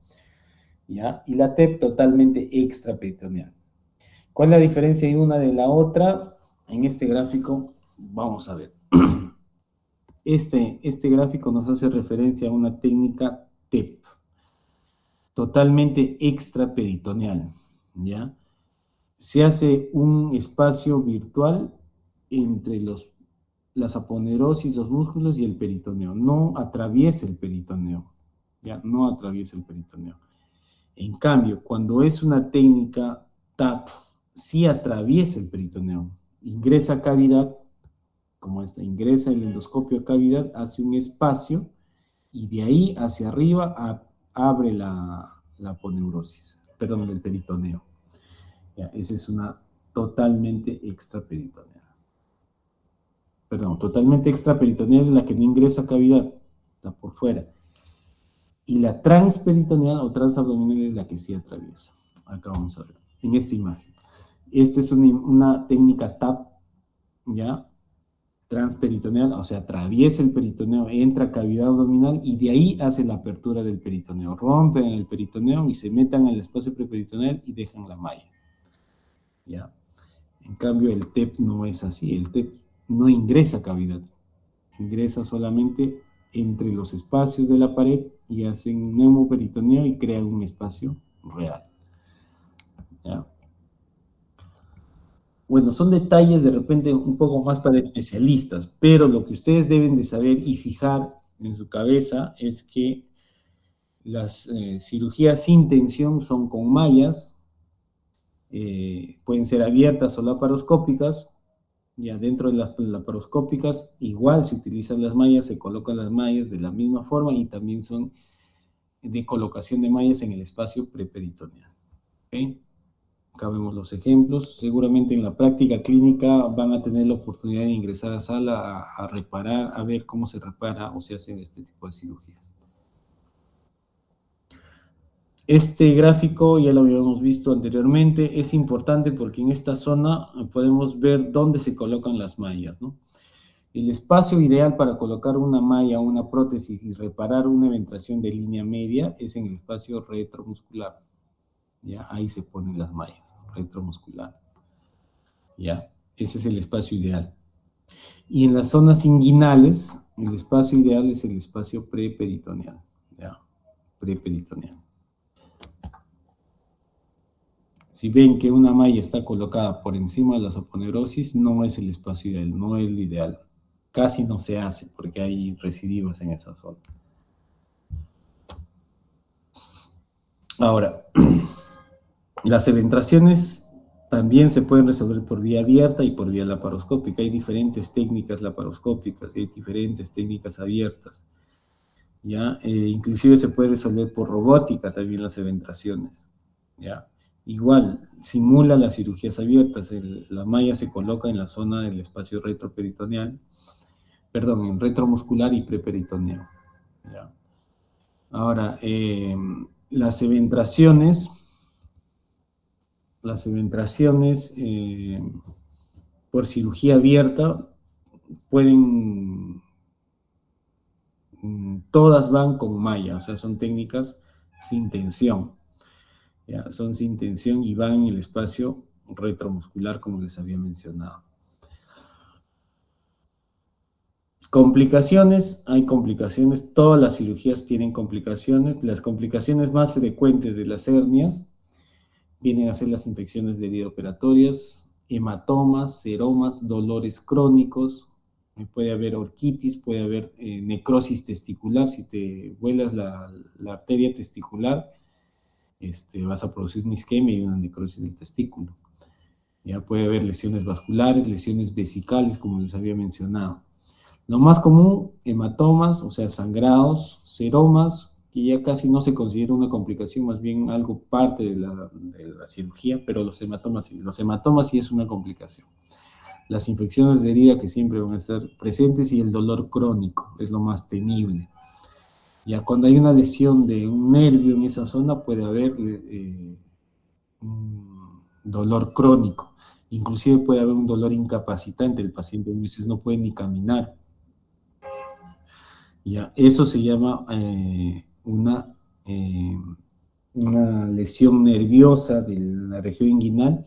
Speaker 2: ¿ya? Y la TEP totalmente extraperitoneal. ¿Cuál es la diferencia de una de la otra? En este gráfico vamos a ver. Este gráfico nos hace referencia a una técnica TEP, totalmente extraperitoneal, ¿ya? Se hace un espacio virtual entre las aponerosis, los músculos y el peritoneo. No atraviesa el peritoneo, ¿ya? No atraviesa el peritoneo. En cambio, cuando es una técnica TAP, sí atraviesa el peritoneo. Ingresa a cavidad, como esta, ingresa el endoscopio a cavidad, hace un espacio y de ahí hacia arriba abre la aponeurosis, perdón, el peritoneo. Ya, esa es una totalmente extraperitoneal. Perdón, totalmente extraperitoneal es la que no ingresa a cavidad, está por fuera. Y la transperitoneal o transabdominal es la que sí atraviesa. Acá vamos a ver, en esta imagen. Esta es una técnica TAP, ¿ya? Transperitoneal, o sea, atraviesa el peritoneo, entra a cavidad abdominal y de ahí hace la apertura del peritoneo. Rompen el peritoneo y se metan en el espacio preperitoneal y dejan la malla, ¿ya? En cambio, el TEP no es así, el TEP no ingresa a cavidad. ingresa solamente entre los espacios de la pared y hacen neumoperitoneo y crean un espacio real. ¿Ya? Bueno, son detalles de repente un poco más para especialistas, pero lo que ustedes deben de saber y fijar en su cabeza es que las cirugías sin tensión son con mallas, pueden ser abiertas o laparoscópicas. Ya dentro de las laparoscópicas igual se utilizan las mallas, se colocan las mallas de la misma forma y también son de colocación de mallas en el espacio preperitoneal. ¿Okay? Acá vemos los ejemplos. Seguramente en la práctica clínica van a tener la oportunidad de ingresar a sala a reparar, a ver cómo se repara o se hacen este tipo de cirugías. Este gráfico ya lo habíamos visto anteriormente, es importante porque en esta zona podemos ver dónde se colocan las mallas, ¿no? El espacio ideal para colocar una malla o una prótesis y reparar una eventación de línea media es en el espacio retromuscular. ¿Ya? Ahí se ponen las mallas, retromuscular. ¿Ya? Ese es el espacio ideal. Y en las zonas inguinales, el espacio ideal es el espacio preperitoneal. ¿Ya? Preperitoneal. Si ven que una malla está colocada por encima de la saponeurosis, no es el espacio ideal, no es el ideal. Casi no se hace porque hay recidivos en esa zona. Ahora, las eventraciones también se pueden resolver por vía abierta y por vía laparoscópica. Hay diferentes técnicas laparoscópicas y hay diferentes técnicas abiertas. ¿Ya? Inclusive se puede resolver por robótica también las eventraciones. ¿Ya? Igual, simula las cirugías abiertas. La malla se coloca en la zona del espacio retroperitoneal, perdón, en retromuscular y preperitoneal. ¿Ya? Ahora, las eventraciones por cirugía abierta pueden, todas van con malla, o sea, son técnicas sin tensión. ¿Ya? Son sin tensión y van en el espacio retromuscular, como les había mencionado. Complicaciones, hay complicaciones, todas las cirugías tienen complicaciones. Las complicaciones más frecuentes de las hernias vienen a ser las infecciones de herida operatorias, hematomas, seromas, dolores crónicos, puede haber orquitis, puede haber necrosis testicular. Si te vuelas la arteria testicular, vas a producir una isquemia y una necrosis del testículo. Ya puede haber lesiones vasculares, lesiones vesicales, como les había mencionado. Lo más común, hematomas, o sea, sangrados, seromas, que ya casi no se considera una complicación, más bien algo parte de la cirugía, pero los hematomas sí es una complicación. Las infecciones de herida que siempre van a estar presentes y el dolor crónico es lo más temible. Ya cuando hay una lesión de un nervio en esa zona puede haber un dolor crónico. Inclusive puede haber un dolor incapacitante, el paciente a veces no puede ni caminar. Ya, eso se llama una lesión nerviosa de la región inguinal,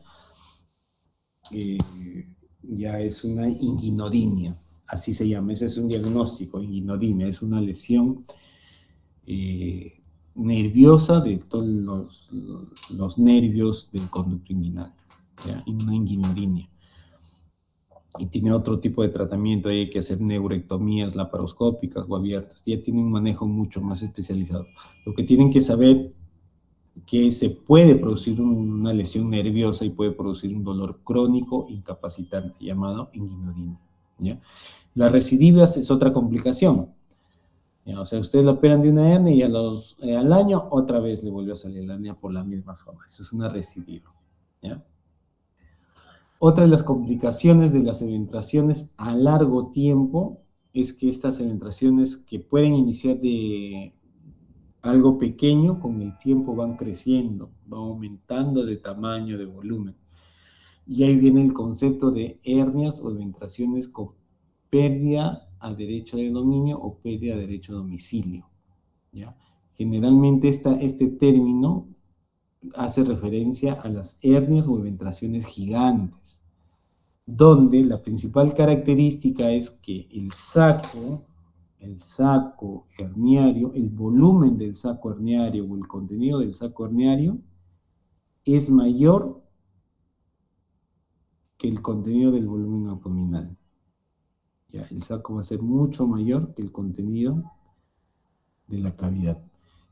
Speaker 2: ya es una inguinodinia, así se llama, ese es un diagnóstico, inguinodinia, es una lesión nerviosa de todos los nervios del conducto inguinal, ¿ya? Una inguinodinia. Y tiene otro tipo de tratamiento, hay que hacer neurectomías laparoscópicas o abiertas, ya tiene un manejo mucho más especializado. Lo que tienen que saber que se puede producir una lesión nerviosa y puede producir un dolor crónico incapacitante llamado inguinodinia, ¿ya? Las recidivas es otra complicación, ¿ya? O sea, ustedes la operan de una hernia y al año otra vez le vuelve a salir la hernia por la misma zona. Eso es una recidiva, ¿ya? Otra de las complicaciones de las eventraciones a largo tiempo es que estas eventraciones que pueden iniciar de algo pequeño, con el tiempo van creciendo, van aumentando de tamaño, de volumen. Y ahí viene el concepto de hernias o eventraciones con pérdida a derecho de dominio o pérdida a derecho de domicilio, ¿ya? Generalmente este término hace referencia a las hernias o eventraciones gigantes, donde la principal característica es que el saco herniario, el volumen del saco herniario o el contenido del saco herniario es mayor que el contenido del volumen abdominal. Ya, el saco va a ser mucho mayor que el contenido de la cavidad.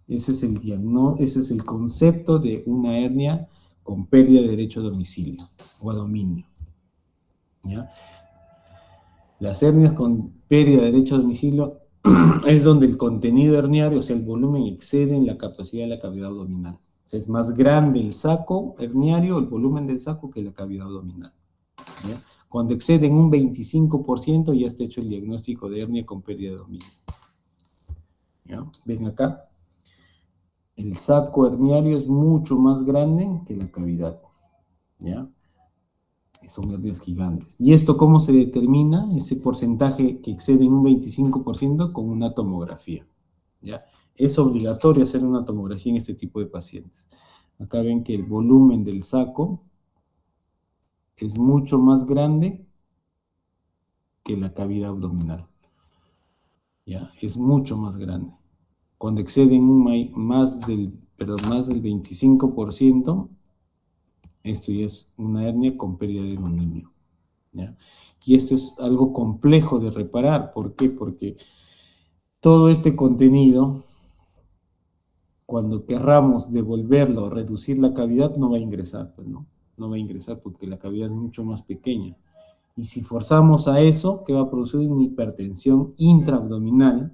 Speaker 2: Ese es el concepto de una hernia con pérdida de derecho a domicilio o a dominio. ¿Ya? Las hernias con pérdida de derecho a domicilio es donde el contenido herniario, o sea, el volumen excede en la capacidad de la cavidad abdominal. O sea, es más grande el saco herniario, el volumen del saco, que la cavidad abdominal. ¿Ya? Cuando exceden un 25%, ya está hecho el diagnóstico de hernia con pérdida de dominio. ¿Ya? Ven acá. El saco herniario es mucho más grande que la cavidad. ¿Ya? Son hernias gigantes. ¿Y esto cómo se determina? Ese porcentaje que excede en un 25% con una tomografía. ¿Ya? Es obligatorio hacer una tomografía en este tipo de pacientes. Acá ven que el volumen del saco es mucho más grande que la cavidad abdominal. ¿Ya? Es mucho más grande. Cuando exceden más del 25%, esto ya es una hernia con pérdida de dominio. ¿Ya? Y esto es algo complejo de reparar. ¿Por qué? Porque todo este contenido, cuando querramos devolverlo o reducir la cavidad, no va a ingresar, pues, ¿no? No va a ingresar porque la cavidad es mucho más pequeña. Y si forzamos a eso, ¿qué va a producir? Una hipertensión intraabdominal.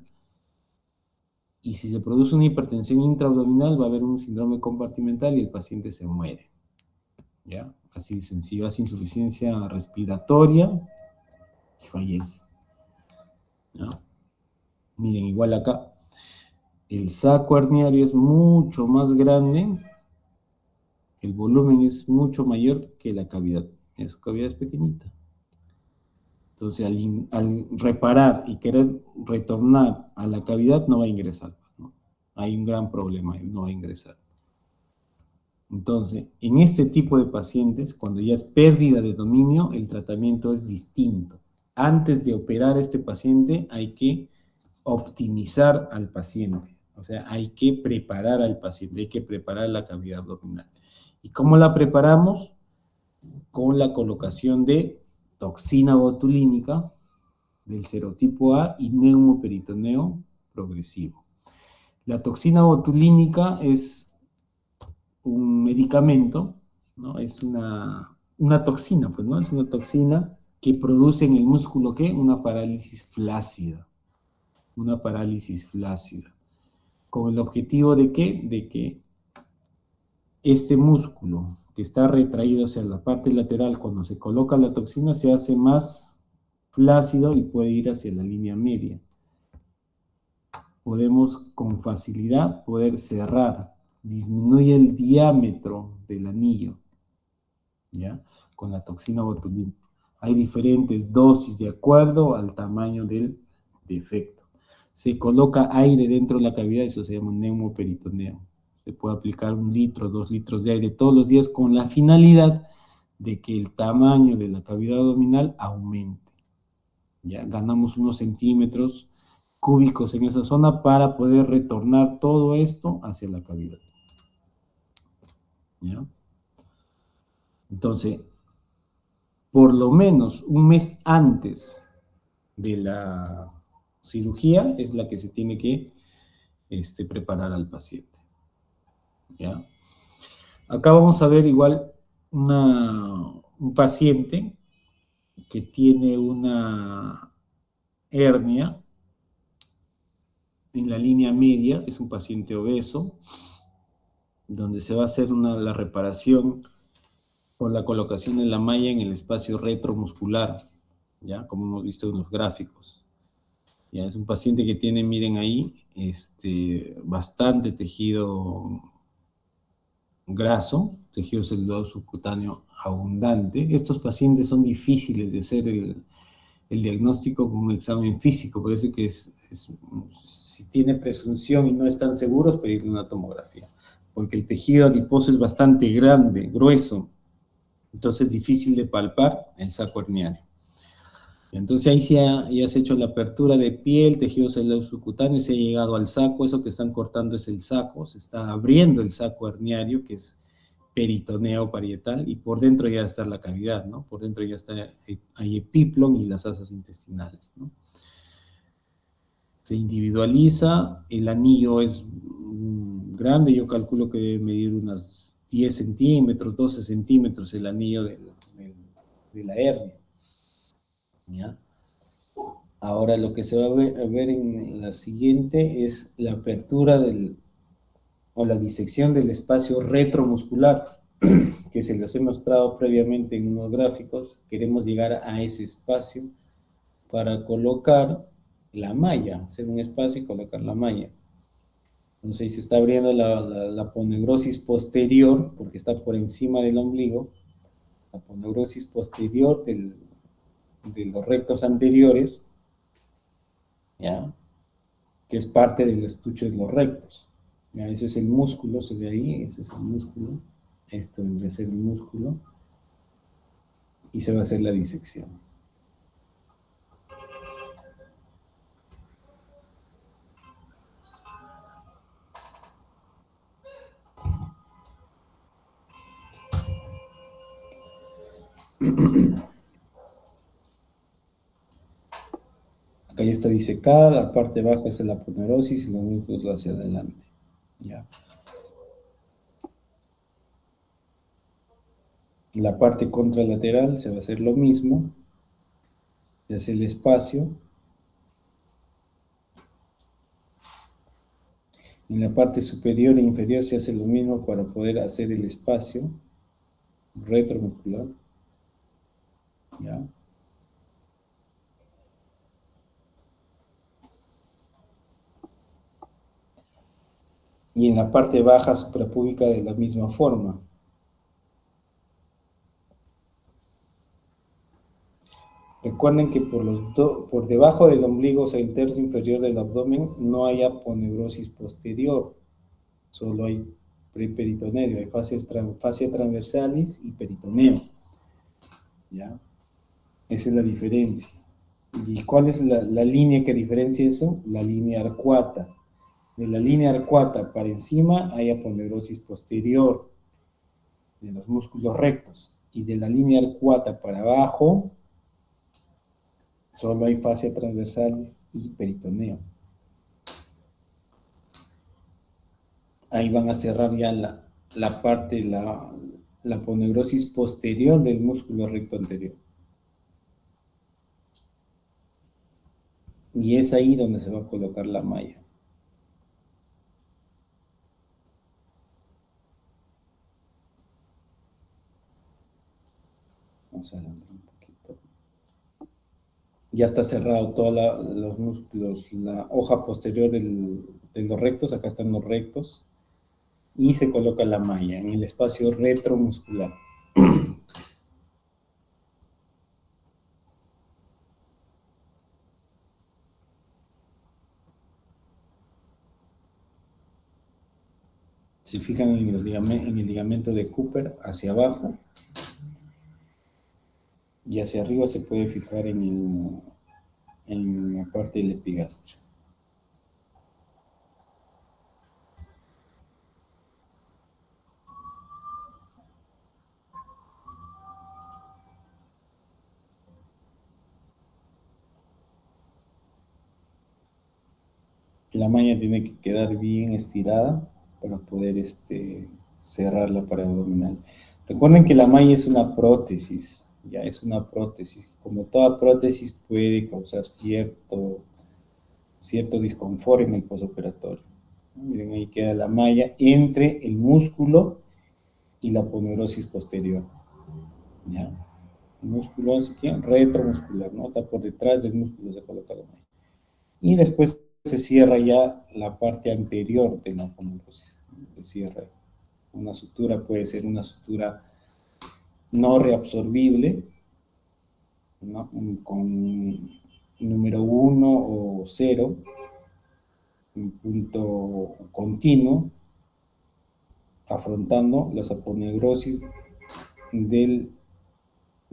Speaker 2: Y si se produce una hipertensión intraabdominal, va a haber un síndrome compartimental y el paciente se muere. ¿Ya? Así de sencillo, hace insuficiencia respiratoria y fallece. ¿Ya? Miren, igual acá, el saco herniario es mucho más grande, el volumen es mucho mayor que la cavidad. Su cavidad es pequeñita. Entonces, al reparar y querer retornar a la cavidad, no va a ingresar, ¿no? Hay un gran problema, no va a ingresar. Entonces, en este tipo de pacientes, cuando ya es pérdida de dominio, el tratamiento es distinto. Antes de operar a este paciente, hay que optimizar al paciente. O sea, hay que preparar al paciente, hay que preparar la cavidad abdominal. ¿Y cómo la preparamos? Con la colocación de toxina botulínica del serotipo A y neumoperitoneo progresivo. La toxina botulínica es un medicamento, ¿no? Es una toxina, pues, ¿no? Es una toxina que produce en el músculo, ¿qué? Una parálisis flácida. Una parálisis flácida. ¿Con el objetivo de qué? De que este músculo que está retraído hacia la parte lateral, cuando se coloca la toxina, se hace más flácido y puede ir hacia la línea media. Podemos con facilidad poder cerrar, disminuye el diámetro del anillo, ¿ya? Con la toxina botulínica. Hay diferentes dosis de acuerdo al tamaño del defecto. Se coloca aire dentro de la cavidad, eso se llama neumoperitoneo. Se puede aplicar 1 litro, 2 litros de aire todos los días con la finalidad de que el tamaño de la cavidad abdominal aumente. Ya ganamos unos centímetros cúbicos en esa zona para poder retornar todo esto hacia la cavidad. ¿Ya? Entonces, por lo menos un mes antes de la cirugía es la que se tiene que preparar al paciente. ¿Ya? Acá vamos a ver igual un paciente que tiene una hernia en la línea media, es un paciente obeso, donde se va a hacer la reparación con la colocación de la malla en el espacio retromuscular, ¿ya? Como hemos visto en los gráficos. Ya, es un paciente que tiene, miren ahí, bastante tejido graso, tejido celular subcutáneo abundante. Estos pacientes son difíciles de hacer el diagnóstico con un examen físico, por eso que si tiene presunción y no están seguros, pedirle una tomografía, porque el tejido adiposo es bastante grande, grueso, Entonces, difícil de palpar el saco herniario. Entonces ahí ya se ha hecho la apertura de piel, tejido celular subcutáneo, se ha llegado al saco. Eso que están cortando es el saco, se está abriendo el saco herniario, que es peritoneo parietal, y por dentro ya está la cavidad, ¿no? Por dentro ya está, hay epiplon y las asas intestinales, ¿no? Se individualiza, el anillo es grande, yo calculo que debe medir unas 10 centímetros, 12 centímetros el anillo de la hernia, ¿ya? Ahora lo que se va a ver en la siguiente es la apertura o la disección del espacio retromuscular, que se los he mostrado previamente en unos gráficos. Queremos llegar a ese espacio para colocar la malla, hacer un espacio y colocar la malla. Entonces ahí se está abriendo la aponeurosis posterior, porque está por encima del ombligo, la aponeurosis posterior de los rectos anteriores, ¿ya? Que es parte del estuche de los rectos. ¿Ya? Ese es el músculo, se ve ahí, ese es el músculo, esto debe ser el músculo, y se va a hacer la disección. Acá ya está disecada, la parte baja es la aponeurosis y los músculos hacia adelante. ¿Ya? La parte contralateral se va a hacer lo mismo, se hace el espacio. En la parte superior e inferior se hace lo mismo para poder hacer el espacio retromuscular. ¿Ya? Y en la parte baja suprapúbica de la misma forma. Recuerden que por debajo del ombligo, o sea, el tercio inferior del abdomen, no hay aponeurosis posterior, solo hay preperitoneo, hay fascia transversalis y peritoneo. ¿Ya? Esa es la diferencia. ¿Y cuál es la línea que diferencia eso? La línea arcuata. De la línea arcuata para encima hay aponeurosis posterior de los músculos rectos. Y de la línea arcuata para abajo, solo hay fascia transversalis y peritoneo. Ahí van a cerrar ya la parte, la aponeurosis posterior del músculo recto anterior. Y es ahí donde se va a colocar la malla. Vamos a adelantar un poquito. Ya está cerrado todos los músculos, la hoja posterior de los rectos, acá están los rectos, y se coloca la malla en el espacio retromuscular. Se fijan en el ligamento de Cooper hacia abajo, y hacia arriba se puede fijar en la parte del epigastrio. La malla tiene que quedar bien estirada para poder cerrar la pared abdominal. Recuerden que la malla es una prótesis, ya es una prótesis. Como toda prótesis puede causar cierto disconfort en el postoperatorio. Miren, ahí queda la malla entre el músculo y la aponeurosis posterior. ¿Ya? El músculo es retromuscular, ¿no? Está por detrás del músculo, se coloca la malla. Y después se cierra ya la parte anterior de la aponeurosis. Se cierra. Una sutura puede ser una sutura no reabsorbible, ¿no? Con número 1 o 0, un punto continuo, afrontando las aponeurosis del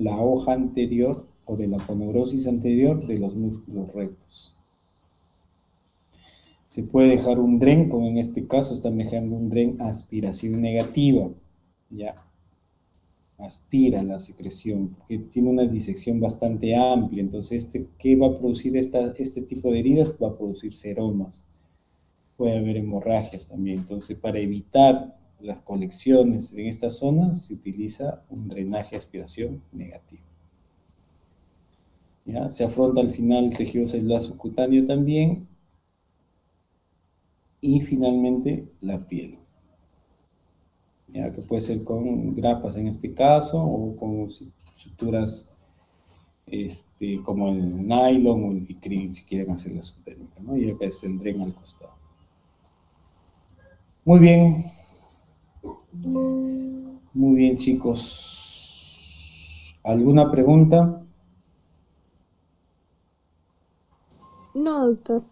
Speaker 2: la hoja anterior o de la aponeurosis anterior de los músculos rectos. Se puede dejar un DREN, como en este caso están dejando un DREN aspiración negativa, ya, aspira la secreción, que tiene una disección bastante amplia. Entonces, ¿qué va a producir este tipo de heridas? Va a producir seromas, puede haber hemorragias también. Entonces, para evitar las colecciones en esta zona, se utiliza un drenaje aspiración negativo. ¿Ya? Se afronta al final el tejido celular subcutáneo también, y finalmente la piel, ya que puede ser con grapas en este caso, o con suturas como el nylon o el picril, si quieren hacer la subtécnica, ¿no? Y acá está el DREN al costado. Muy bien chicos. ¿Alguna pregunta?
Speaker 1: No, doctor.